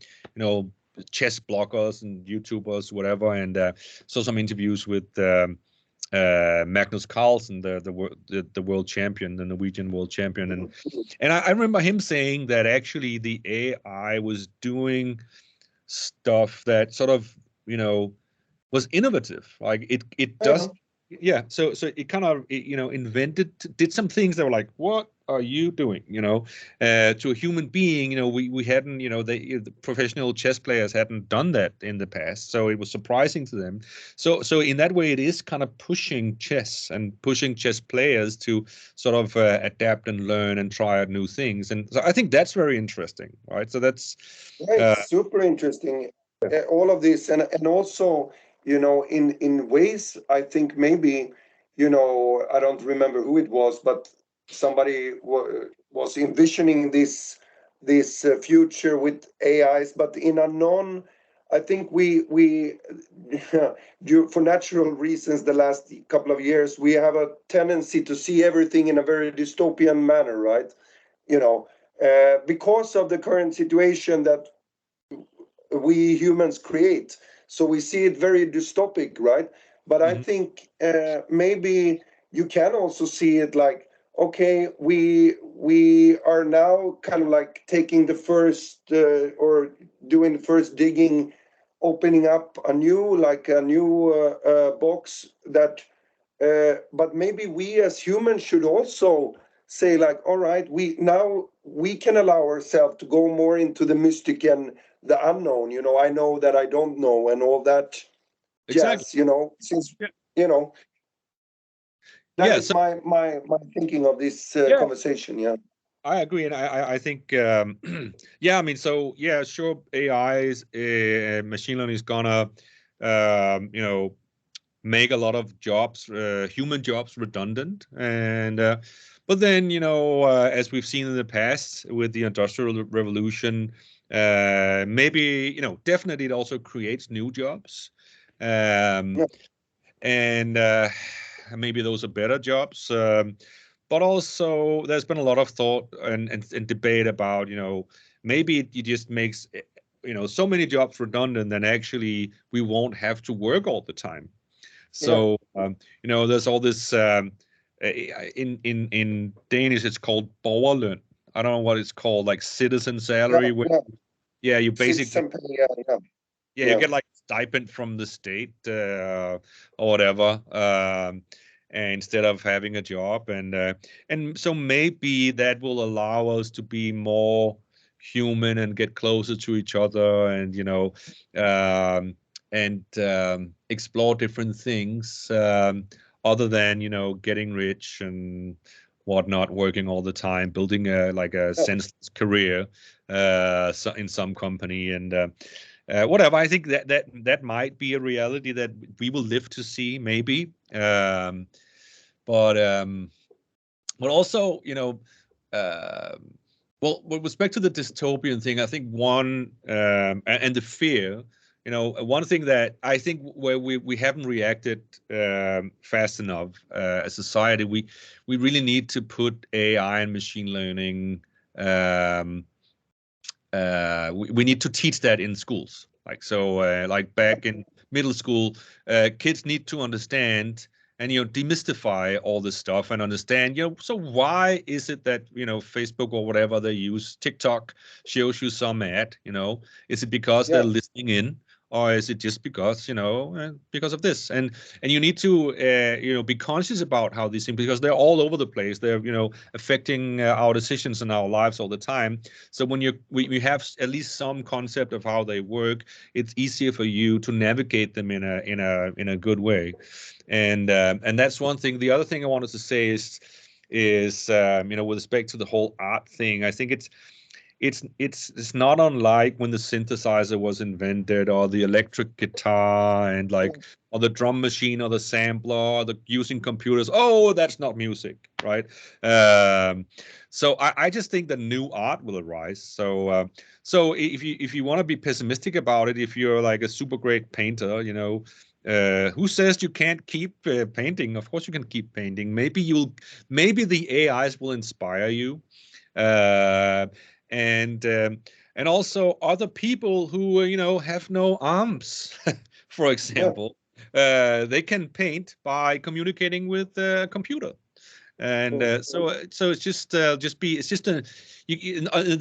chess bloggers and YouTubers, whatever, and saw some interviews with Magnus Carlsen, the world champion, the Norwegian world champion, and I remember him saying that actually the AI was doing stuff that sort of was innovative. Like it does, So it kind of did some things that were like, what are you doing? To a human being, we hadn't, the professional chess players hadn't done that in the past, so it was surprising to them. So in that way, it is kind of pushing chess and pushing chess players to sort of adapt and learn and try out new things, and so I think that's very interesting, right? So that's super interesting. All of this, and also, in ways, I think maybe, I don't remember who it was, but somebody was envisioning this future with AIs, but in a non. I think we for natural reasons, the last couple of years, we have a tendency to see everything in a very dystopian manner, right? Because of the current situation that we humans create. So we see it very dystopic, right? But I think maybe you can also see it like, okay, we are now kind of like taking the first or doing the first digging, opening up a new box that. But maybe we as humans should also say like, all right, we can allow ourselves to go more into the mystic and the unknown. I know that I don't know, and all that Exactly. jazz. Since Yeah. you know that Yeah. is So my thinking of this yeah, conversation. Yeah. I agree, and I think yeah, I mean, so yeah, sure, AI's machine learning is gonna make a lot of jobs, human jobs, redundant, and but then as we've seen in the past with the industrial revolution, maybe definitely it also creates new jobs, um, Yeah. and maybe those are better jobs. But also, there's been a lot of thought and debate about, maybe it just makes, so many jobs redundant, then actually we won't have to work all the time. Yeah. So, there's all this, in Danish, it's called borgerløn. I don't know what it's called, like citizen Yeah. salary, where, Yeah. yeah, you basically, Citizen pay. Yeah. Yeah. yeah, you Yeah. get like stipend from the state or whatever, instead of having a job, and so maybe that will allow us to be more human and get closer to each other, and explore different things, other than getting rich and whatnot, working all the time, building a Yeah. senseless career in some company, and whatever. I think that might be a reality that we will live to see, maybe. But also, uh, well, with respect to the dystopian thing, I think one, and the fear, one thing that I think where we haven't reacted fast enough as society, we really need to put AI and machine learning. We need to teach that in schools. Like back in middle school, kids need to understand and demystify all this stuff and understand. So why is it that Facebook or whatever they use, TikTok, shows you some ad? Is it because they're Yeah. listening in? Or is it just because of this? And you need to be conscious about how these things, because they're all over the place. They're affecting our decisions in our lives all the time. So when we have at least some concept of how they work, it's easier for you to navigate them in a good way. And that's one thing. The other thing I wanted to say is with respect to the whole art thing, I think it's not unlike when the synthesizer was invented, or the electric guitar, and Yeah. or the drum machine, or the sampler, or the using computers. Oh, that's not music, right? um, so I just think that new art will arise. So if you want to be pessimistic about it, if you're like a super great painter, who says you can't keep painting? Of course you can keep painting. Maybe the AIs will inspire you, uh, and also other people who have no arms, for Yeah. example, they can paint by communicating with a computer. And Mm. so it's just the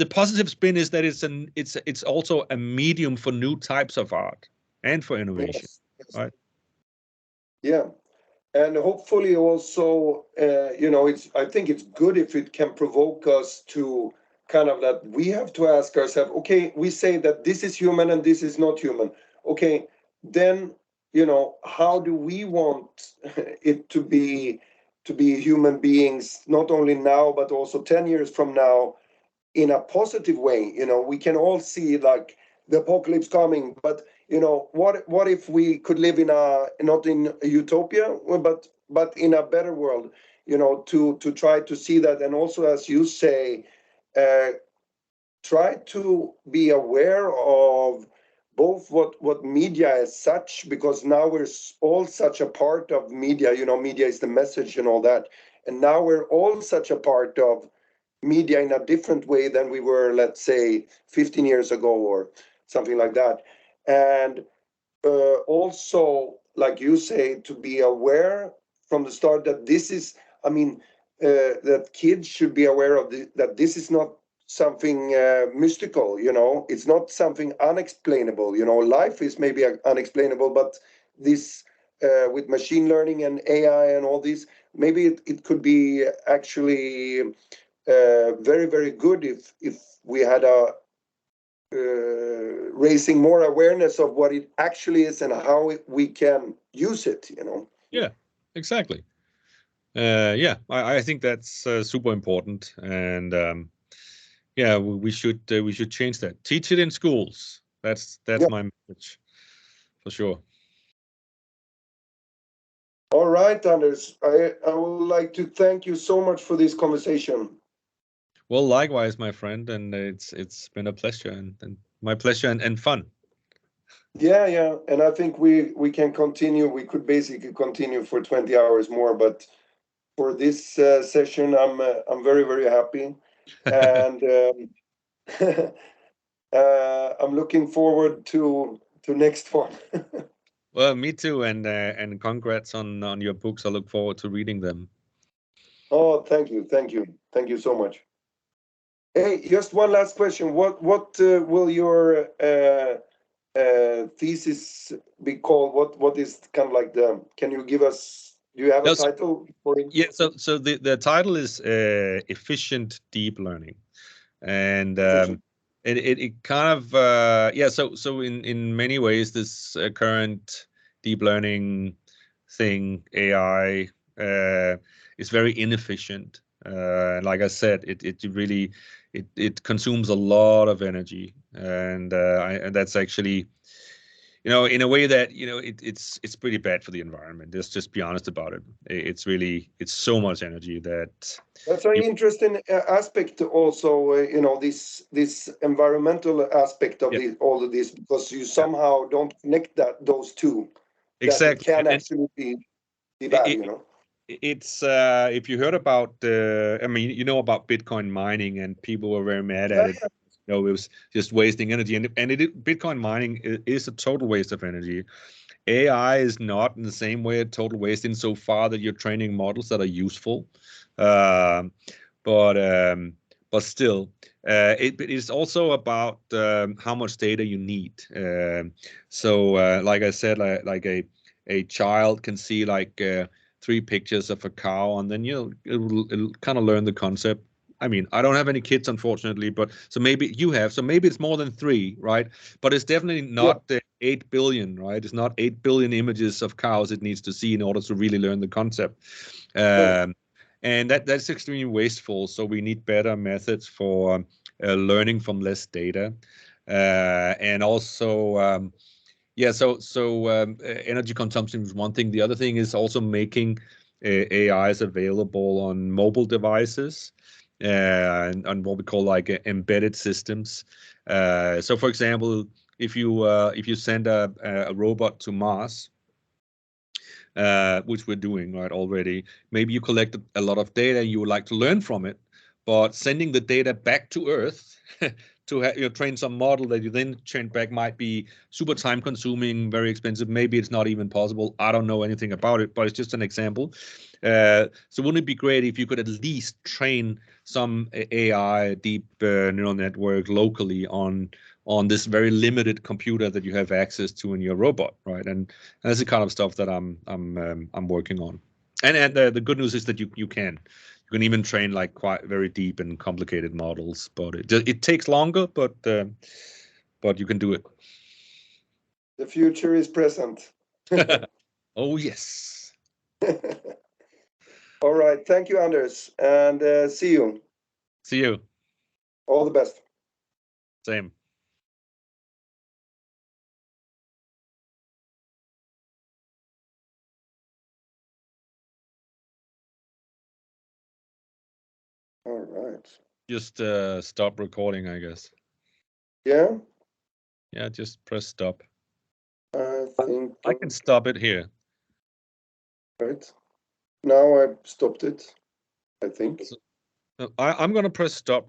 positive spin is that it's also a medium for new types of art and for innovation, Yes. Yes. right? Yeah. And hopefully also, it's, I think it's good if it can provoke us to kind of that we have to ask ourselves, okay, we say that this is human and this is not human. Okay, then, how do we want it to be human beings, not only now, but also 10 years from now, in a positive way? We can all see like the apocalypse coming, but what if we could live in a, not in a utopia, but in a better world, to try to see that. And also, as you say, uh, try to be aware of both what media as such, because now we're all such a part of media. Media is the message and all that, and now we're all such a part of media in a different way than we were, let's say, 15 years ago or something like that. And also, like you say, to be aware from the start that this is, I mean, that kids should be aware of that this is not something mystical. It's not something unexplainable. Life is maybe unexplainable, but this, with machine learning and AI and all this, maybe it could be actually very, very good if we had a raising more awareness of what it actually is and how we can use it, you know. Yeah, exactly. Yeah, I think that's super important, and yeah, we should change that. Teach it in schools. That's Yeah. my message for sure. All right, Anders. I would like to thank you so much for this conversation. Well, likewise, my friend, and it's been a pleasure and my pleasure and fun. Yeah, yeah, and I think we can continue. We could basically continue for 20 hours more, but for this session, I'm very very happy, and I'm looking forward to next one. Well, me too, and congrats on your books. I look forward to reading them. Oh, thank you so much. Hey, just one last question. What will your thesis be called? What is kind of like the? Can you give us? Do you have a No, title for it? yeah, so the title is efficient deep learning, and Efficient. it kind of yeah. So in many ways, this current deep learning thing, AI, is very inefficient. Like I said, it really it consumes a lot of energy, and that's actually, in a way that, it's pretty bad for the environment. Let's just be honest about it. It's so much energy that That's very you interesting aspect also. This environmental aspect of yeah, all of this, because you yeah, somehow don't connect those two, that it exactly. can And actually be it, bad. it, You know. it's if you heard about I mean, about Bitcoin mining, and people were very mad at Yeah, it. It was just wasting energy, and Bitcoin mining is a total waste of energy. AI is not in the same way a total waste insofar that you're training models that are useful. Um, but um, but still, it is also about how much data you need. So, like I said, like a child can see like 3 pictures of a cow, and then it'll kind of learn the concept. I mean, I don't have any kids, unfortunately, but so maybe you have. So maybe it's more than 3, right? But it's definitely yeah, not 8 billion, right? It's not 8 billion images of cows it needs to see in order to really learn the concept. no, Um, and that's extremely wasteful. So we need better methods for learning from less data, and also yeah. So energy consumption is one thing. The other thing is also making AIs available on mobile devices, and what we call like embedded systems. So, for example, if you send a robot to Mars, which we're doing right already. Maybe you collected a lot of data, you would like to learn from it, but sending the data back to Earth to train some model that you then train back might be super time consuming, very expensive. Maybe it's not even possible. I don't know anything about it, but it's just an example. So wouldn't it be great if you could at least train some AI, deep neural network locally on this very limited computer that you have access to in your robot, right? And that's the kind of stuff that I'm working on. And the good news is that you can even train like quite very deep and complicated models, but it takes longer, but you can do it. the future is present. Oh yes. All right, thank you, Anders, and see you. See you. All the best. Same. All right. Just stop recording, I guess. Yeah, Yeah, just press stop. I think. I can stop it here. Right. Now I stopped it, I think. So I'm gonna press stop